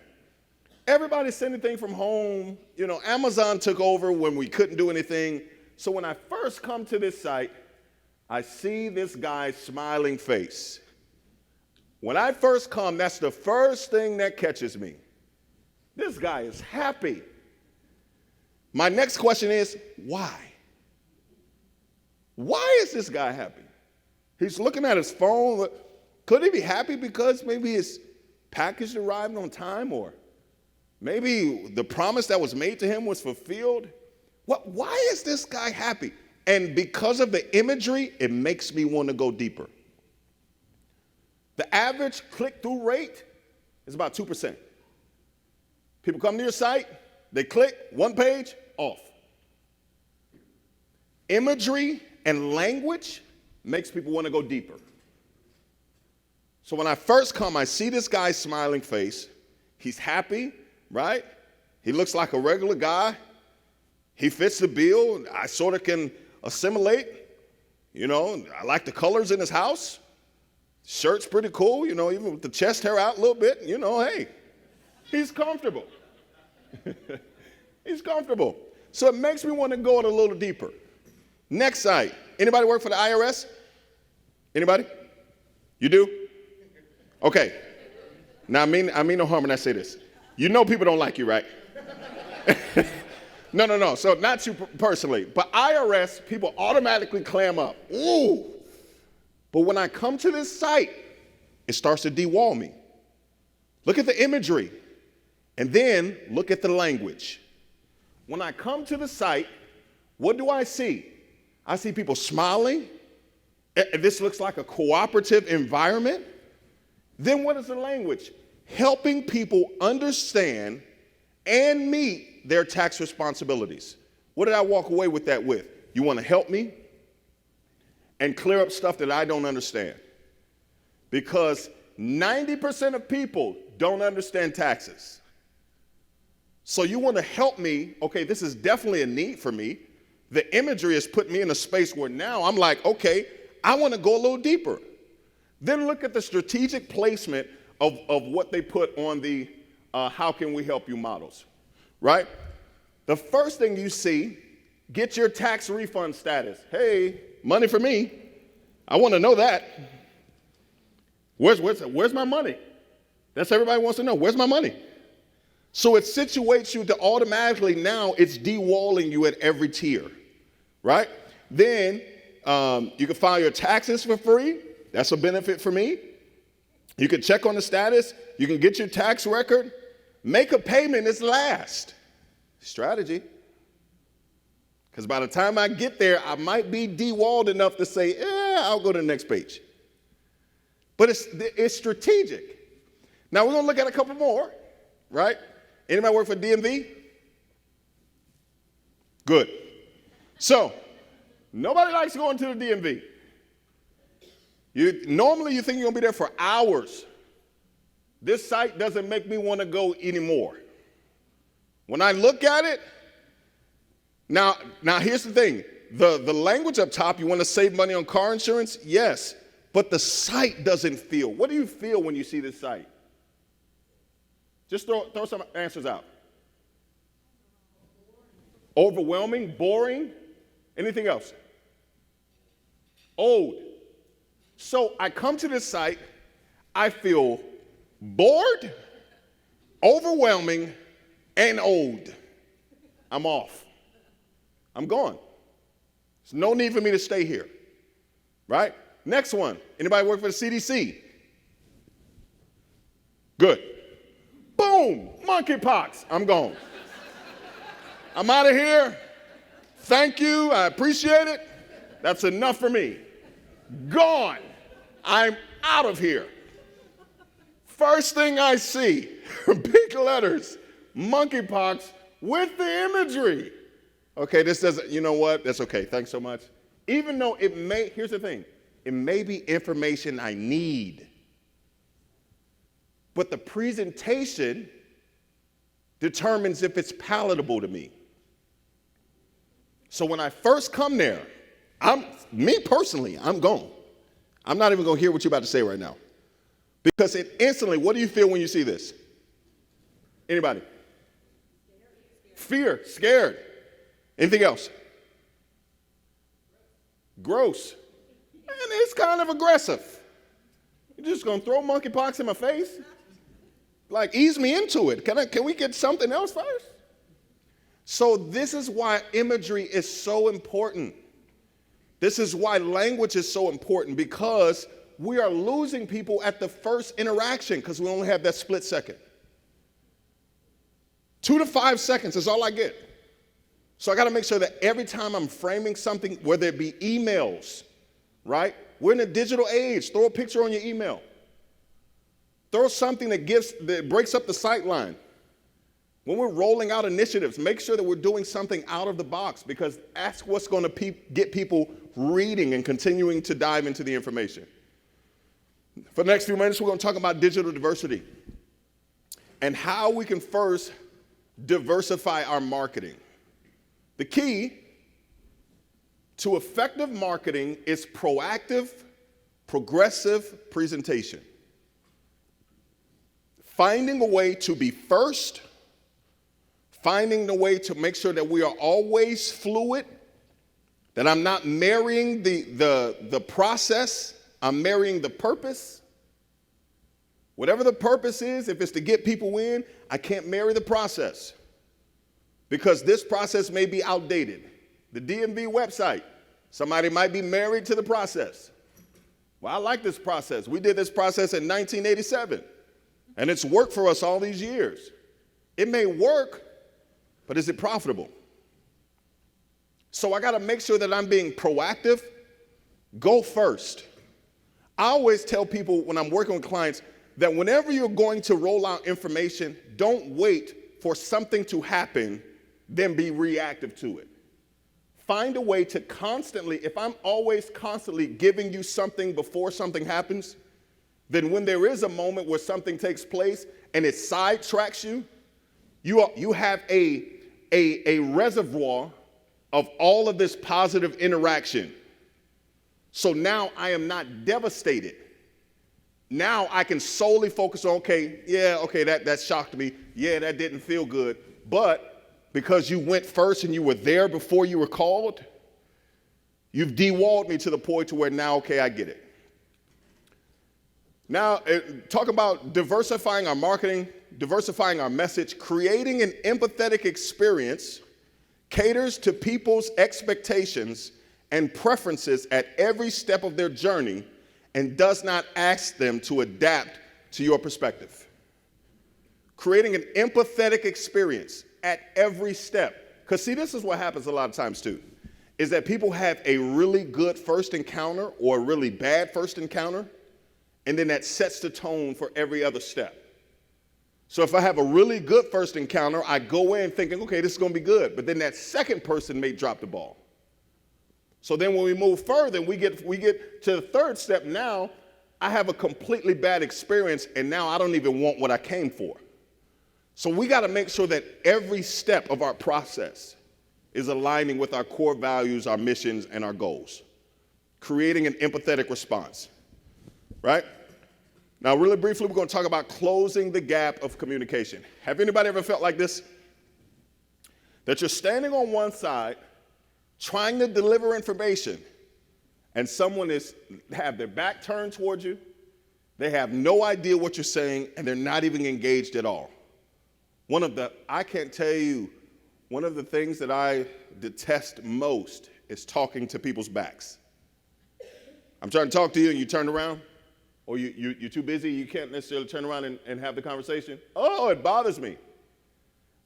Everybody's sending things from home. You know, Amazon took over when we couldn't do anything. So when I first come to this site, I see this guy's smiling face. When I first come, that's the first thing that catches me. This guy is happy. My next question is, why? Why is this guy happy? He's looking at his phone. Could he be happy because maybe his package arrived on time, or maybe the promise that was made to him was fulfilled? Why is this guy happy? And because of the imagery, it makes me want to go deeper. The average click-through rate is about 2%. People come to your site, they click, one page, off. Imagery and language makes people want to go deeper. So when I first come, I see this guy's smiling face. He's happy, right? He looks like a regular guy. He fits the bill. I sort of can assimilate. You know, I like the colors in his house. Shirt's pretty cool, you know, even with the chest hair out a little bit, you know, hey, he's comfortable. He's comfortable. So it makes me want to go a little deeper. Next site. Anybody work for the IRS? Anybody? You do? Okay. Now, I mean no harm when I say this. You know people don't like you, right? No. So not you personally. But IRS, people automatically clam up. Ooh. But when I come to this site, it starts to de-wall me. Look at the imagery. And then look at the language. When I come to the site, what do I see? I see people smiling. This looks like a cooperative environment. Then what is the language? Helping people understand and meet their tax responsibilities. What did I walk away with that with? You want to help me and clear up stuff that I don't understand? Because 90% of people don't understand taxes. So you want to help me, okay, this is definitely a need for me. The imagery has put me in a space where now I'm like, okay, I want to go a little deeper. Then look at the strategic placement of what they put on the how can we help you models, right? The first thing you see, get your tax refund status. Hey, money for me. I want to know that. Where's my money? That's everybody wants to know. Where's my money? So it situates you to automatically now it's de-walling you at every tier, right? Then you can file your taxes for free. That's a benefit for me. You can check on the status. You can get your tax record. Make a payment is last. Strategy. Because by the time I get there, I might be de-walled enough to say, I'll go to the next page. But it's strategic. Now we're going to look at a couple more, right? Anybody work for DMV? Good. So, nobody likes going to the DMV. Normally you think you're going to be there for hours. This site doesn't make me want to go anymore. When I look at it, now here's the thing. The language up top, you want to save money on car insurance? Yes. But the site doesn't feel. What do you feel when you see this site? Just throw some answers out. Overwhelming, boring, anything else? Old. So I come to this site, I feel bored, overwhelming, and old. I'm off. I'm gone. There's no need for me to stay here, right? Next one. Anybody work for the CDC? Good. Boom, monkeypox. I'm gone. I'm out of here. Thank you. I appreciate it. That's enough for me. Gone. I'm out of here. First thing I see, big letters, monkeypox with the imagery. Okay, this doesn't, you know what? That's okay. Thanks so much. Even though it may, here's the thing, it may be information I need. But the presentation determines if it's palatable to me. So when I first come there, me personally, I'm gone. I'm not even going to hear what you're about to say right now. Because it instantly, what do you feel when you see this? Anybody? Fear, scared. Anything else? Gross. And it's kind of aggressive. You're just going to throw monkeypox in my face? Like, ease me into it. Can we get something else first? So this is why imagery is so important. This is why language is so important, because we are losing people at the first interaction because we only have that split second. 2 to 5 seconds is all I get. So I got to make sure that every time I'm framing something, whether it be emails, right? We're in a digital age. Throw a picture on your email. Throw something that breaks up the sight line. When we're rolling out initiatives, make sure that we're doing something out of the box, because that's what's going to get people reading and continuing to dive into the information. For the next few minutes, we're going to talk about digital diversity and how we can first diversify our marketing. The key to effective marketing is proactive, progressive presentation. Finding a way to be first, finding the way to make sure that we are always fluid, that I'm not marrying the process, I'm marrying the purpose. Whatever the purpose is, if it's to get people in, I can't marry the process, because this process may be outdated. The DMV website, somebody might be married to the process. Well, I like this process. We did this process in 1987, and it's worked for us all these years. It may work, but is it profitable? So I got to make sure that I'm being proactive. Go first. I always tell people when I'm working with clients that whenever you're going to roll out information, don't wait for something to happen, then be reactive to it. Find a way to constantly, if I'm always constantly giving you something before something happens, then when there is a moment where something takes place and it sidetracks you, you have a reservoir of all of this positive interaction. So now I am not devastated. Now I can solely focus on, that shocked me. Yeah, that didn't feel good. But because you went first and you were there before you were called, you've de-walled me to the point to where now, I get it. Now, talk about diversifying our marketing, diversifying our message, creating an empathetic experience, caters to people's expectations and preferences at every step of their journey, and does not ask them to adapt to your perspective. Creating an empathetic experience at every step. Because see, this is what happens a lot of times too, is that people have a really good first encounter or a really bad first encounter, and then that sets the tone for every other step. So if I have a really good first encounter, I go in thinking, okay, this is going to be good. But then that second person may drop the ball. So then when we move further, we get to the third step. Now I have a completely bad experience, and now I don't even want what I came for. So we got to make sure that every step of our process is aligning with our core values, our missions, and our goals. Creating an empathetic response, right? Now, really briefly, we're going to talk about closing the gap of communication. Have anybody ever felt like this? That you're standing on one side, trying to deliver information, and someone have their back turned towards you, they have no idea what you're saying, and they're not even engaged at all. I can't tell you, one of the things that I detest most is talking to people's backs. I'm trying to talk to you and you turn around, or you're too busy, you can't necessarily turn around and have the conversation. Oh, it bothers me.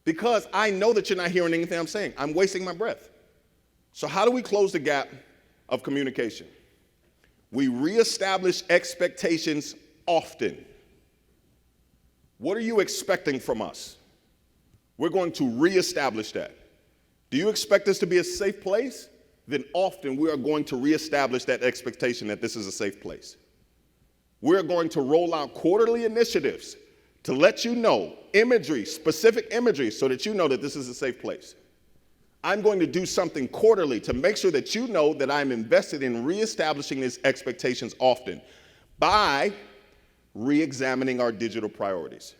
Because I know that you're not hearing anything I'm saying. I'm wasting my breath. So how do we close the gap of communication? We reestablish expectations often. What are you expecting from us? We're going to reestablish that. Do you expect this to be a safe place? Then often we are going to reestablish that expectation that this is a safe place. We're going to roll out quarterly initiatives to let you know imagery, specific imagery, so that you know that this is a safe place. I'm going to do something quarterly to make sure that you know that I'm invested in reestablishing these expectations often by re-examining our digital priorities.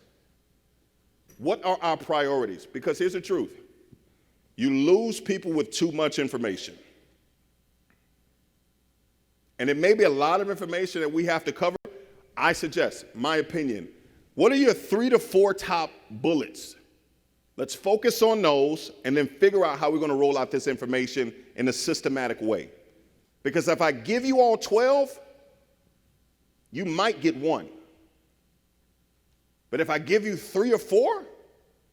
What are our priorities? Because here's the truth. You lose people with too much information. And it may be a lot of information that we have to cover. I suggest, my opinion, what are your 3 to 4 top bullets? Let's focus on those and then figure out how we're going to roll out this information in a systematic way. Because if I give you all 12, you might get 1. But if I give you 3 or 4,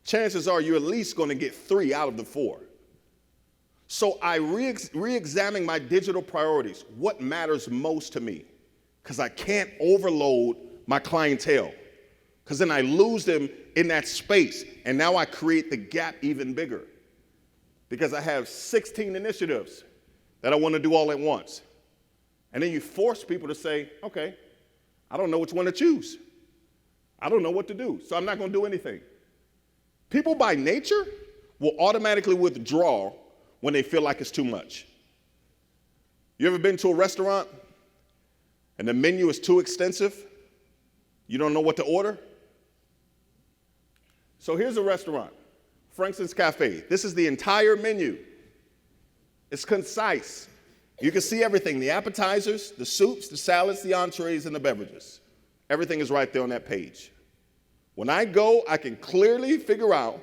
chances are you're at least going to get 3 out of the 4. So I re-examine my digital priorities. What matters most to me? Because I can't overload my clientele. Because then I lose them in that space. And now I create the gap even bigger. Because I have 16 initiatives that I want to do all at once. And then you force people to say, okay, I don't know which one to choose. I don't know what to do, so I'm not going to do anything. People by nature will automatically withdraw when they feel like it's too much. You ever been to a restaurant and the menu is too extensive? You don't know what to order? So here's a restaurant, Frankston's Cafe. This is the entire menu. It's concise. You can see everything, the appetizers, the soups, the salads, the entrees, and the beverages. Everything is right there on that page. When I go, I can clearly figure out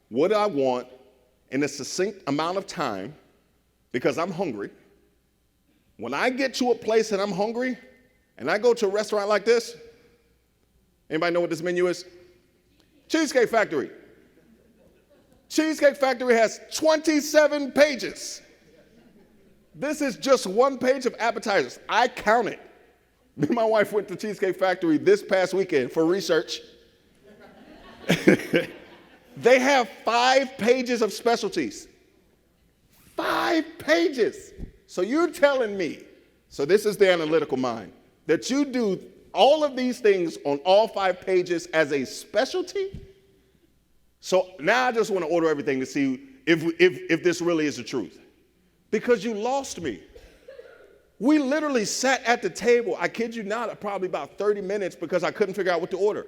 what I want in a succinct amount of time because I'm hungry. When I get to a place and I'm hungry, and I go to a restaurant like this, anybody know what this menu is? Cheesecake Factory. Cheesecake Factory has 27 pages. This is just one page of appetizers. I counted. Me and my wife went to Cheesecake Factory this past weekend for research. They have 5 pages of specialties. 5 pages. So you're telling me, so this is the analytical mind, that you do all of these things on all 5 pages as a specialty? So now I just want to order everything to see if this really is the truth. Because you lost me. We literally sat at the table, I kid you not, probably about 30 minutes because I couldn't figure out what to order.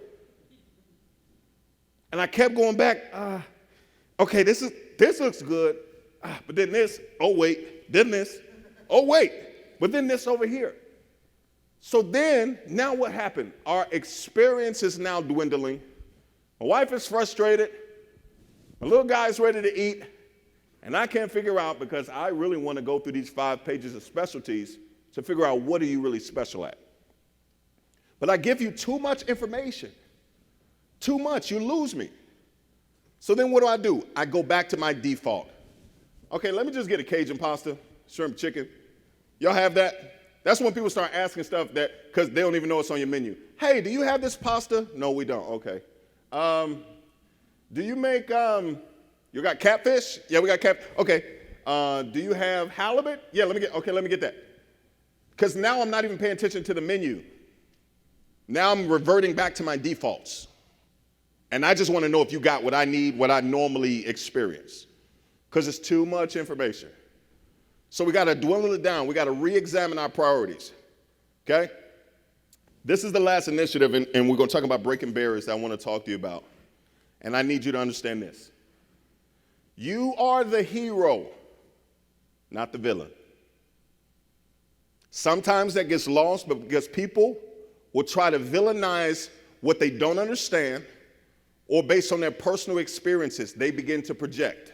And I kept going back, okay, this looks good, but then this, oh wait, then this, oh wait, but then this over here. So then, now what happened? Our experience is now dwindling. My wife is frustrated. My little guy's ready to eat. And I can't figure out, because I really want to go through these 5 pages of specialties to figure out what are you really special at. But I give you too much information. Too much, you lose me. So then what do? I go back to my default. Okay, let me just get a Cajun pasta, shrimp, chicken. Y'all have that? That's when people start asking stuff that, because they don't even know it's on your menu. Hey, do you have this pasta? No, we don't. Okay. Do you make, you got catfish? Yeah, we got catfish. Okay. Do you have halibut? Yeah, let me get that. Because now I'm not even paying attention to the menu. Now I'm reverting back to my defaults. And I just want to know if you got what I need, what I normally experience. Because it's too much information. So we got to dwindle it down. We got to re-examine our priorities. Okay? This is the last initiative, and we're going to talk about breaking barriers that I want to talk to you about. And I need you to understand this. You are the hero, not the villain. Sometimes that gets lost, but because people will try to villainize what they don't understand, or based on their personal experiences, they begin to project.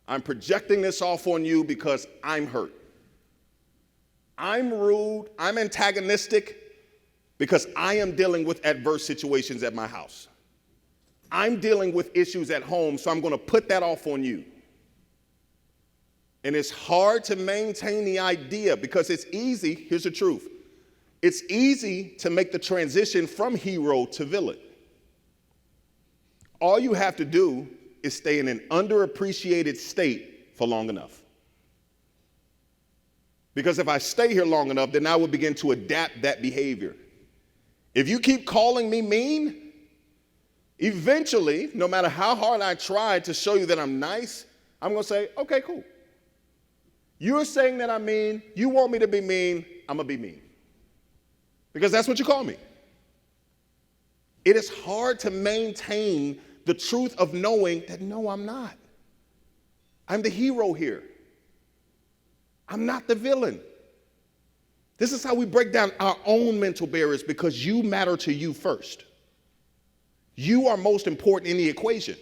I'm projecting this off on you because I'm hurt. I'm rude, I'm antagonistic because I am dealing with adverse situations at my house. I'm dealing with issues at home, so I'm going to put that off on you. And it's hard to maintain the idea because it's easy, here's the truth, it's easy to make the transition from hero to villain. All you have to do is stay in an underappreciated state for long enough. Because if I stay here long enough, then I will begin to adapt that behavior. If you keep calling me mean, eventually, no matter how hard I try to show you that I'm nice, I'm going to say, okay, cool. You're saying that I'm mean, you want me to be mean, I'm going to be mean. Because that's what you call me. It is hard to maintain the truth of knowing that, no, I'm not. I'm the hero here. I'm not the villain. This is how we break down our own mental barriers, because you matter to you first. You are most important in the equation.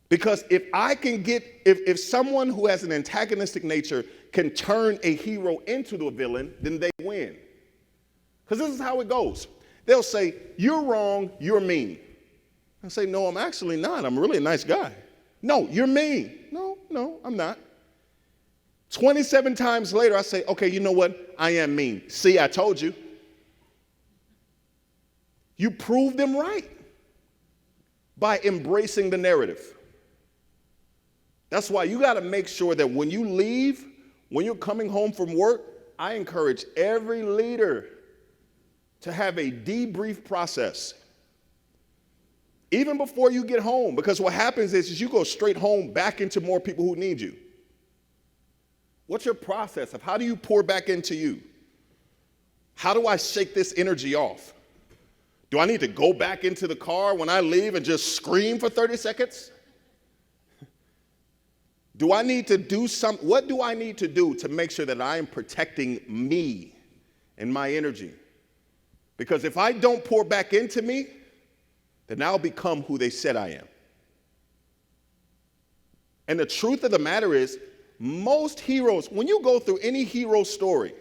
Because if I can get, if someone who has an antagonistic nature can turn a hero into the villain, then they win. Because this is how it goes. They'll say, you're wrong, you're mean. I say, no, I'm actually not. I'm really a nice guy. No, you're mean. No, I'm not. 27 times later, I say, okay, you know what? I am mean. See, I told you. You prove them right by embracing the narrative. That's why you got to make sure that when you leave, when you're coming home from work, I encourage every leader to have a debrief process. Even before you get home, because what happens is you go straight home back into more people who need you. What's your process of how do you pour back into you? How do I shake this energy off? Do I need to go back into the car when I leave and just scream for 30 seconds? Do I need to do what do I need to do to make sure that I am protecting me and my energy? Because if I don't pour back into me, then I'll become who they said I am. And the truth of the matter is, most heroes, when you go through any hero story,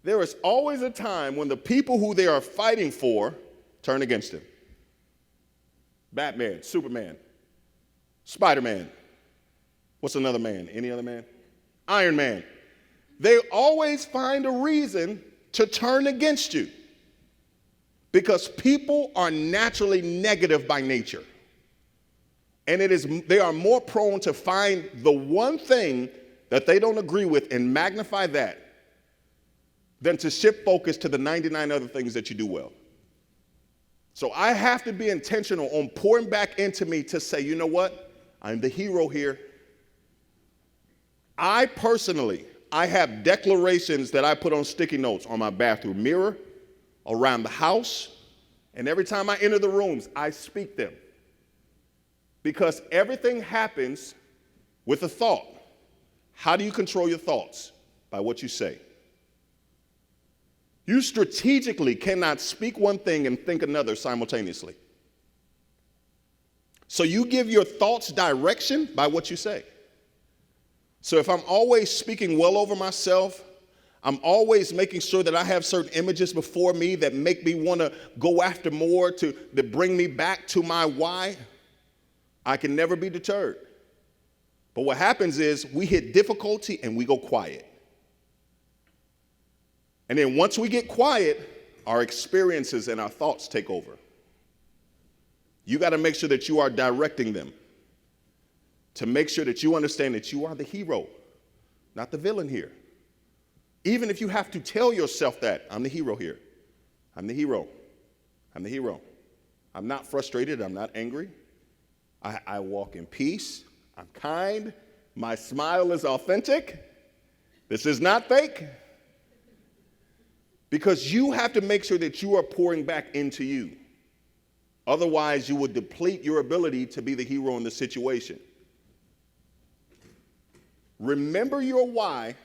there is always a time when the people who they are fighting for turn against them. Batman, Superman, Spider-Man. What's another man? Any other man? Iron Man. They always find a reason to turn against you. Because people are naturally negative by nature. And they are more prone to find the one thing that they don't agree with and magnify that than to shift focus to the 99 other things that you do well. So I have to be intentional on pouring back into me to say, you know what? I'm the hero here. I have declarations that I put on sticky notes on my bathroom mirror, around the house, and every time I enter the rooms, I speak them. Because everything happens with a thought. How do you control your thoughts? By what you say. You strategically cannot speak one thing and think another simultaneously. So you give your thoughts direction by what you say. So if I'm always speaking well over myself, I'm always making sure that I have certain images before me that make me want to go after more, that bring me back to my why, I can never be deterred. But what happens is we hit difficulty and we go quiet. And then once we get quiet, our experiences and our thoughts take over. You got to make sure that you are directing them, to make sure that you understand that you are the hero, not the villain here. Even if you have to tell yourself that, I'm the hero here. I'm the hero. I'm the hero. I'm not frustrated. I'm not angry. I walk in peace. I'm kind. My smile is authentic. This is not fake. Because you have to make sure that you are pouring back into you. Otherwise, you would deplete your ability to be the hero in the situation. Remember your why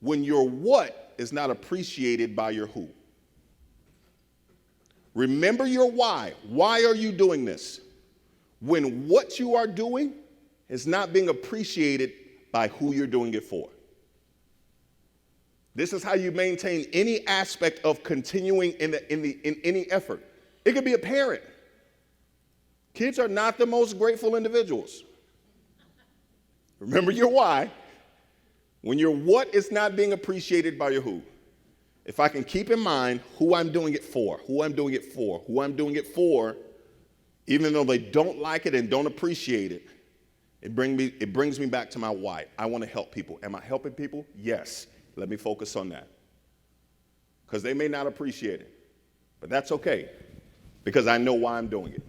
when your what is not appreciated by your who. Remember your why. Why are you doing this? When what you are doing is not being appreciated by who you're doing it for. This is how you maintain any aspect of continuing in any effort. It could be a parent. Kids are not the most grateful individuals. Remember your why. When your what is not being appreciated by your who. If I can keep in mind who I'm doing it for, who I'm doing it for, who I'm doing it for, even though they don't like it and don't appreciate it, it brings me back to my why. I want to help people. Am I helping people? Yes. Let me focus on that. Because they may not appreciate it. But that's okay. Because I know why I'm doing it.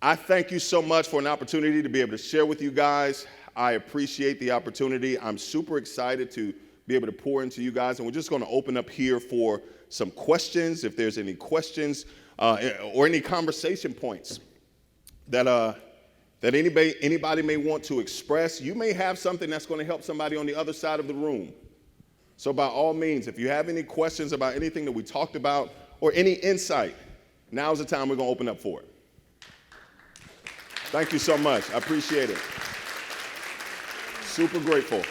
I thank you so much for an opportunity to be able to share with you guys. I appreciate the opportunity. I'm super excited to be able to pour into you guys. And we're just going to open up here for some questions. If there's any questions or any conversation points that anybody may want to express. You may have something that's going to help somebody on the other side of the room. So by all means, if you have any questions about anything that we talked about or any insight, now's the time we're going to open up for it. Thank you so much. I appreciate it. Super grateful.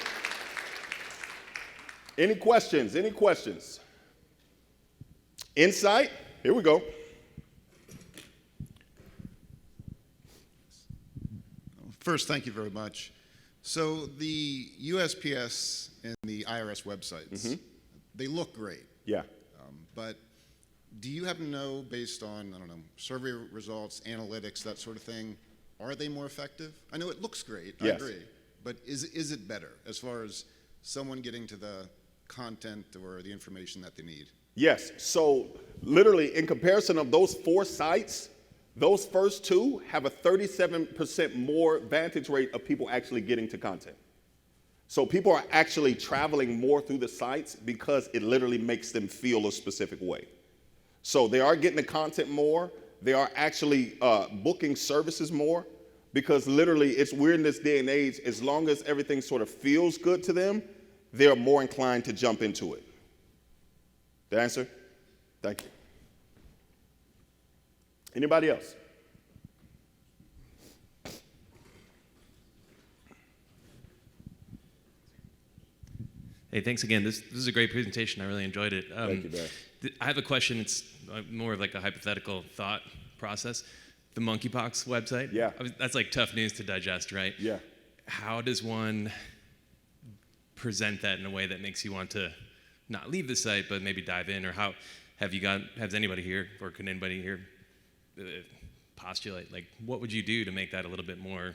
Any questions? Any questions? Insight? Here we go. First, thank you very much. So the USPS and the IRS websites, they look great. Yeah. But do you happen to know, based on, I don't know, survey results, analytics, that sort of thing, are they more effective? I know it looks great, Yes. I agree. But is it better as far as someone getting to the content or the information that they need? Yes. So literally, in comparison of those 4 sites, those first 2 have a 37% more vantage rate of people actually getting to content. So people are actually traveling more through the sites because it literally makes them feel a specific way. So they are getting the content more. They are actually booking services more because literally we're in this day and age, as long as everything sort of feels good to them, they're more inclined to jump into it. The answer? Thank you. Anybody else? Hey, thanks again. This is a great presentation. I really enjoyed it. Thank you, Barry. I have a question. It's more of like a hypothetical thought process. The monkeypox website. Yeah. That's like tough news to digest, right? Yeah. How does one present that in a way that makes you want to not leave the site, but maybe dive in? Or has anybody here, or can anybody here postulate, like, what would you do to make that a little bit more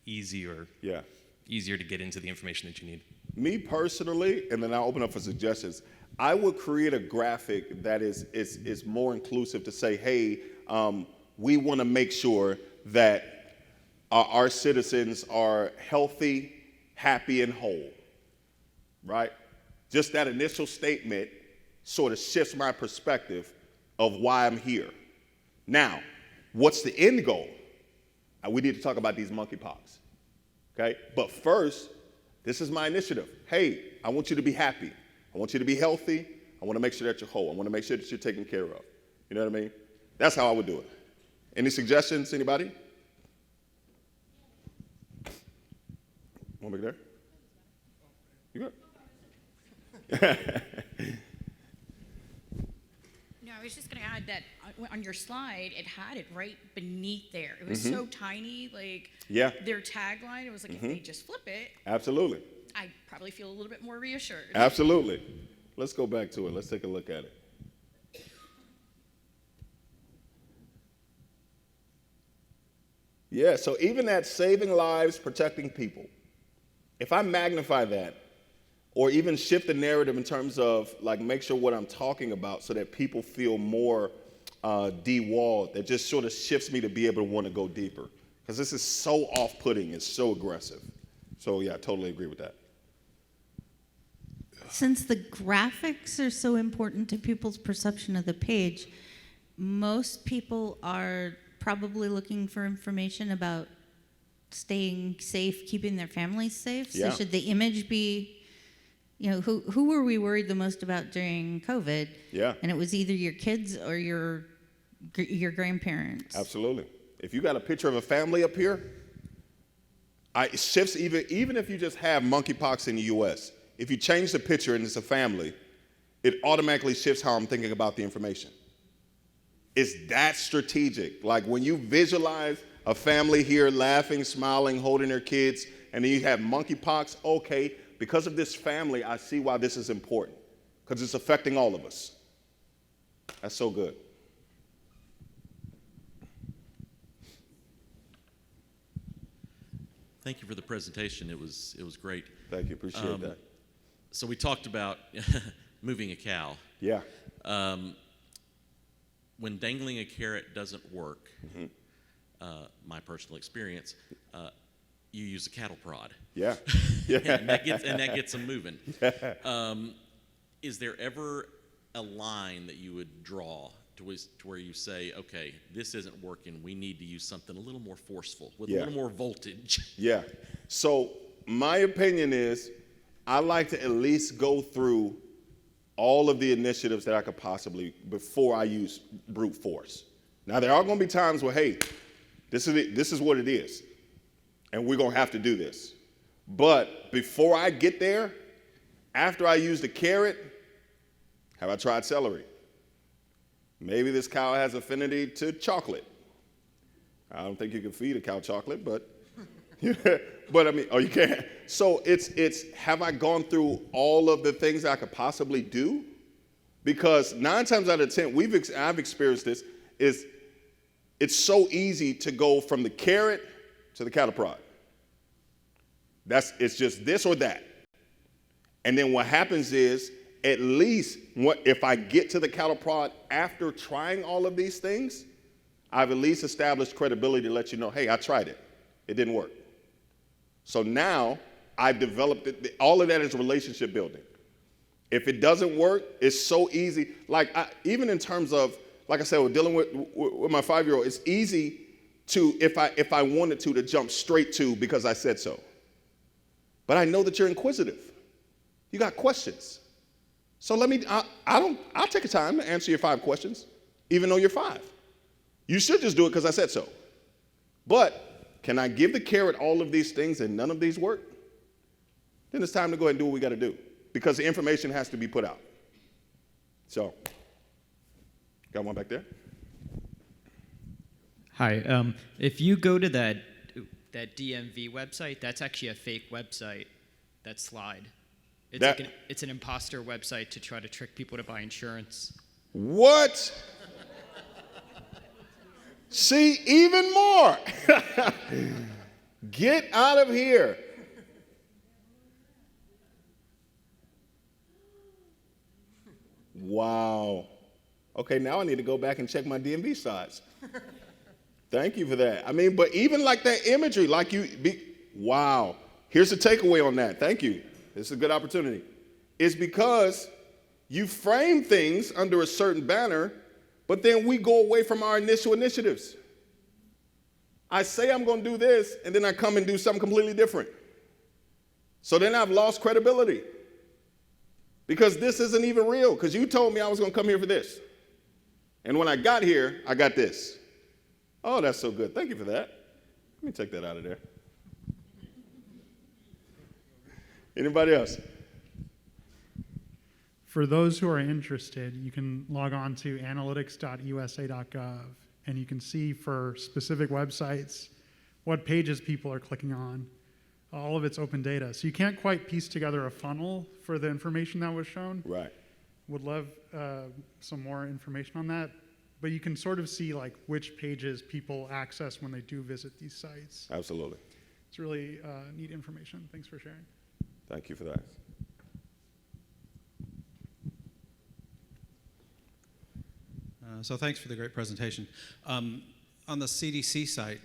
easier to get into the information that you need? Me personally, and then I'll open up for suggestions, I would create a graphic that is more inclusive to say, hey, we want to make sure that our citizens are healthy, happy, and whole, right? Just that initial statement sort of shifts my perspective of why I'm here. Now, what's the end goal? We need to talk about these monkeypox, okay? But first, this is my initiative. Hey, I want you to be happy. I want you to be healthy. I want to make sure that you're whole. I want to make sure that you're taken care of. You know what I mean? That's how I would do it. Any suggestions, anybody? One back there? You good? No, I was just going to add that on your slide, it had it right beneath there. It was so tiny, like their tagline. It was like if they just flip it. Absolutely. I'd probably feel a little bit more reassured. Absolutely. Let's go back to it. Let's take a look at it. Yeah, so even that saving lives, protecting people, if I magnify that, or even shift the narrative in terms of like make sure what I'm talking about so that people feel more de-walled, that just sort of shifts me to be able to want to go deeper. Because this is so off-putting, it's so aggressive. So yeah, I totally agree with that. Since the graphics are so important to people's perception of the page, most people are probably looking for information about staying safe, keeping their families safe. So should the image be, you know, who were we worried the most about during COVID? Yeah. And it was either your kids or your grandparents. Absolutely. If you got a picture of a family up here, it shifts even if you just have monkeypox in the U.S., if you change the picture and it's a family, it automatically shifts how I'm thinking about the information. It's that strategic. Like when you visualize a family here laughing, smiling, holding their kids, and then you have monkeypox, okay, because of this family, I see why this is important, because it's affecting all of us. That's so good. Thank you for the presentation. It was great. Thank you. Appreciate that. So we talked about moving a cow. Yeah. When dangling a carrot doesn't work, my personal experience, you use a cattle prod. Yeah. and that gets them moving. Is there ever a line that you would draw to where you say, okay, this isn't working, we need to use something a little more forceful, with a little more voltage? Yeah. So my opinion is I like to at least go through all of the initiatives that I could possibly before I use brute force. Now, there are going to be times where, hey, this is what it is, and we're going to have to do this. But before I get there, after I use the carrot, have I tried celery? Maybe this cow has affinity to chocolate. I don't think you can feed a cow chocolate, but but I mean, oh, you can. So it's have I gone through all of the things I could possibly do? Because 9 times out of 10, I've experienced this, it's so easy to go from the carrot to the cattle prod. It's just this or that. And then what happens is, at least if I get to the cattle prod after trying all of these things, I've at least established credibility to let you know, hey, I tried it. It didn't work. So now I've developed it. All of that is relationship building. If it doesn't work, it's so easy. Like even in terms of, like I said, we're dealing with my 5-year-old, it's easy to, if I wanted to jump straight to because I said so. But I know that you're inquisitive. You got questions. So I'll take a time to answer your 5 questions, even though you're 5. You should just do it because I said so. But can I give the carrot all of these things and none of these work? Then it's time to go ahead and do what we got to do, because the information has to be put out. So, got one back there? Hi. If you go to that DMV website, that's actually a fake website, that slide. It's an imposter website to try to trick people to buy insurance. What? See, even more. Get out of here. Wow. Okay, now I need to go back and check my DMV sites. Thank you for that. I mean, but even like that imagery, wow. Here's the takeaway on that. Thank you. This is a good opportunity. It's because you frame things under a certain banner, but then we go away from our initial initiatives. I say I'm going to do this, and then I come and do something completely different. So then I've lost credibility. Because this isn't even real, because you told me I was going to come here for this. And when I got here, I got this. Oh, that's so good. Thank you for that. Let me take that out of there. Anybody else? For those who are interested, you can log on to analytics.usa.gov, and you can see for specific websites what pages people are clicking on. All of it's open data. So you can't quite piece together a funnel for the information that was shown. Right. Would love some more information on that. But you can sort of see like which pages people access when they do visit these sites. Absolutely. It's really neat information. Thanks for sharing. Thank you for that. So thanks for the great presentation. On the CDC site,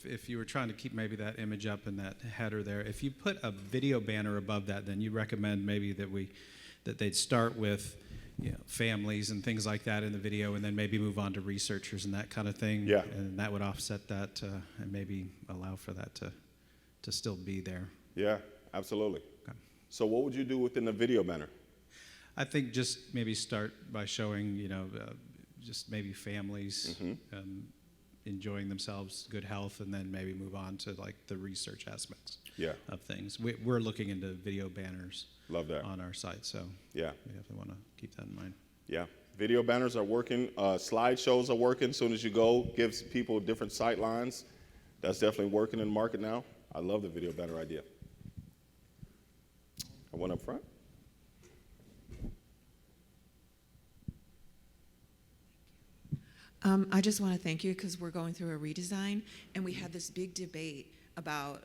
if you were trying to keep maybe that image up and that header there, if you put a video banner above that, then you recommend maybe that they'd start with families and things like that in the video, and then maybe move on to researchers and that kind of thing. Yeah. And that would offset that and maybe allow for that to still be there. Yeah, absolutely. Okay. So what would you do within the video banner? I think just maybe start by showing, just maybe families enjoying themselves, good health, and then maybe move on to like the research aspects of things. We're looking into video banners. Love that. On our site, so yeah, we definitely want to keep that in mind. Yeah, video banners are working. Slideshows are working. As soon as you go, gives people different sight lines. That's definitely working in the market now. I love the video banner idea. I went up front. I just want to thank you because we're going through a redesign, and we had this big debate about,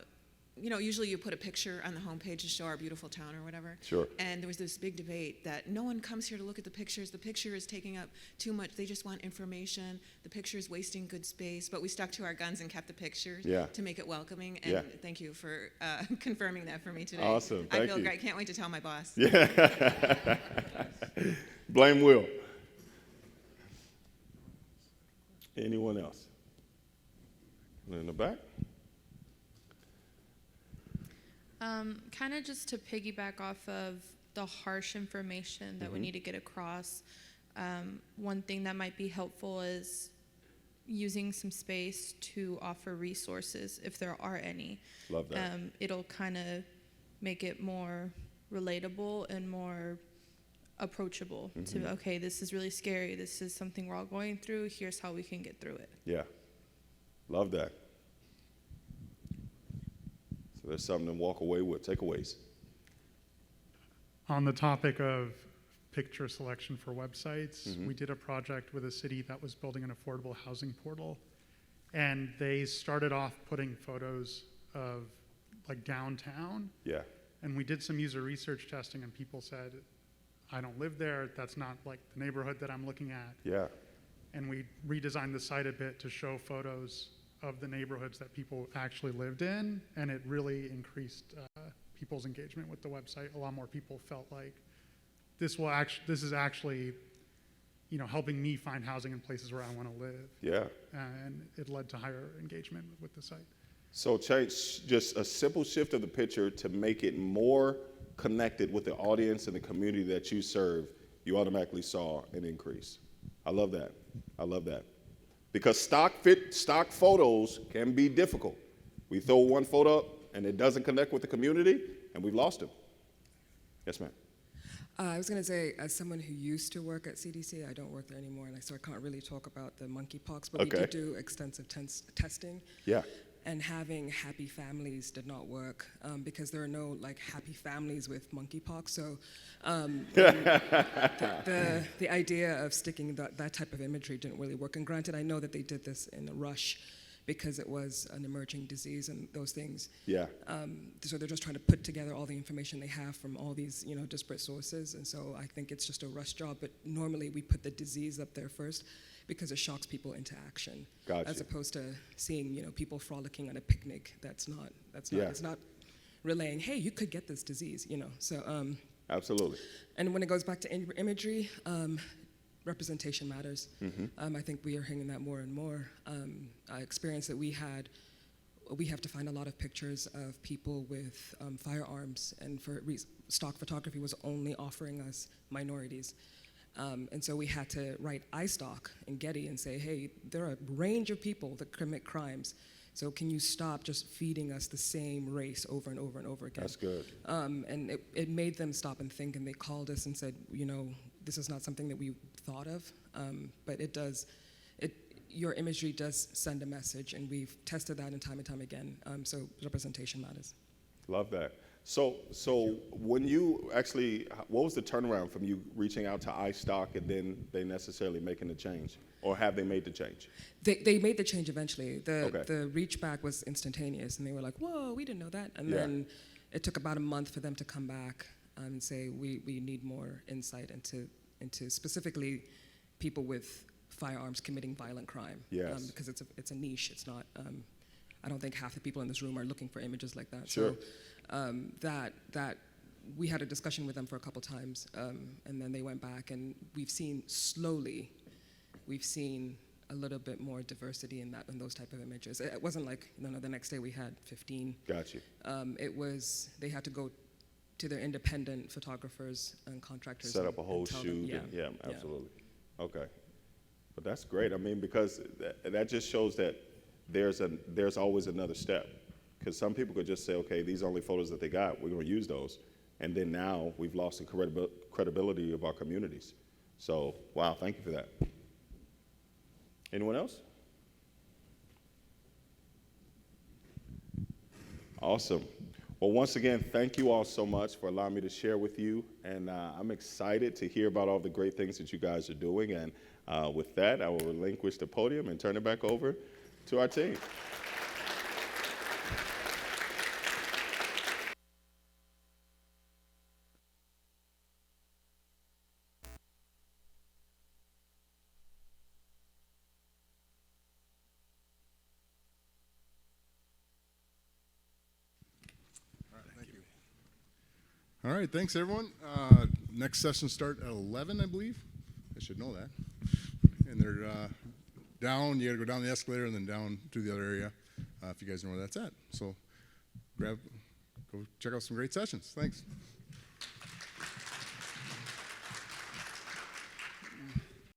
usually you put a picture on the homepage to show our beautiful town or whatever. Sure. And there was this big debate that no one comes here to look at the pictures. The picture is taking up too much. They just want information. The picture is wasting good space. But we stuck to our guns and kept the pictures to make it welcoming. And thank you for confirming that for me today. Awesome. I Thank feel you. great. Can't wait to tell my boss. Yeah. Blame Will. Anyone else? In the back? Kind of just to piggyback off of the harsh information that we need to get across, one thing that might be helpful is using some space to offer resources if there are any. Love that. It'll kind of make it more relatable and more approachable to, okay, this is really scary. This is something we're all going through. Here's how we can get through it. Yeah. Love that. So there's something to walk away with, takeaways. On the topic of picture selection for websites, we did a project with a city that was building an affordable housing portal. And they started off putting photos of like downtown. Yeah. And we did some user research testing, and people said, I don't live there. That's not like the neighborhood that I'm looking at. Yeah. And we redesigned the site a bit to show photos of the neighborhoods that people actually lived in, and it really increased people's engagement with the website. A lot more people felt like this is actually, helping me find housing in places where I want to live. Yeah. And it led to higher engagement with the site. So change just a simple shift of the picture to make it more connected with the audience and the community that you serve, you automatically saw an increase. I love that. I love that. Because stock photos can be difficult. We throw one photo up and it doesn't connect with the community, and we've lost them. Yes, ma'am. I was going to say, as someone who used to work at CDC, I don't work there anymore, and so I can't really talk about the monkeypox, but we did do extensive testing. Yeah. And having happy families did not work because there are no happy families with monkeypox. So the idea of sticking that type of imagery didn't really work. And granted, I know that they did this in a rush because it was an emerging disease and those things. Yeah. So they're just trying to put together all the information they have from all these disparate sources. And so I think it's just a rush job. But normally we put the disease up there first, because it shocks people into action, as opposed to seeing people frolicking on a picnic. It's not relaying, hey, you could get this disease, So absolutely. And when it goes back to imagery, representation matters. I think we are hearing that more and more. Experience that we had we have to find a lot of pictures of people with firearms, and for stock photography was only offering us minorities. And so we had to write iStock and Getty and say, hey, there are a range of people that commit crimes. So can you stop just feeding us the same race over and over and over again? That's good. And it made them stop and think, and they called us and said, you know, this is not something that we thought of, but it does. Your imagery does send a message, and we've tested that and time again. So representation matters. Love that. So when you actually, what was the turnaround from you reaching out to iStock and then they necessarily making the change? Or have they made the change? They made the change eventually. The reach back was instantaneous, and they were like, whoa, we didn't know that. And then it took about a month for them to come back and say, we need more insight into specifically people with firearms committing violent crime. Yes. Because it's a niche. It's not, I don't think half the people in this room are looking for images like that. Sure. So that we had a discussion with them for a couple times, and then they went back, and we've seen a little bit more diversity in those type of images. It wasn't like, the next day we had 15. Got you. It was, they had to go to their independent photographers and contractors. Set up a whole shoot. Yeah, absolutely. Okay. But that's great. I mean, because that just shows that there's always another step. Because some people could just say, okay, these are only photos that they got, we're going to use those. And then now we've lost the credibility of our communities. So, wow, thank you for that. Anyone else? Awesome. Well, once again, thank you all so much for allowing me to share with you. And I'm excited to hear about all the great things that you guys are doing. And with that, I will relinquish the podium and turn it back over to our team. All right, thanks everyone. Next session start at 11, I believe. I should know that. And they're down, you gotta go down the escalator and then down to the other area, if you guys know where that's at. So go check out some great sessions. Thanks.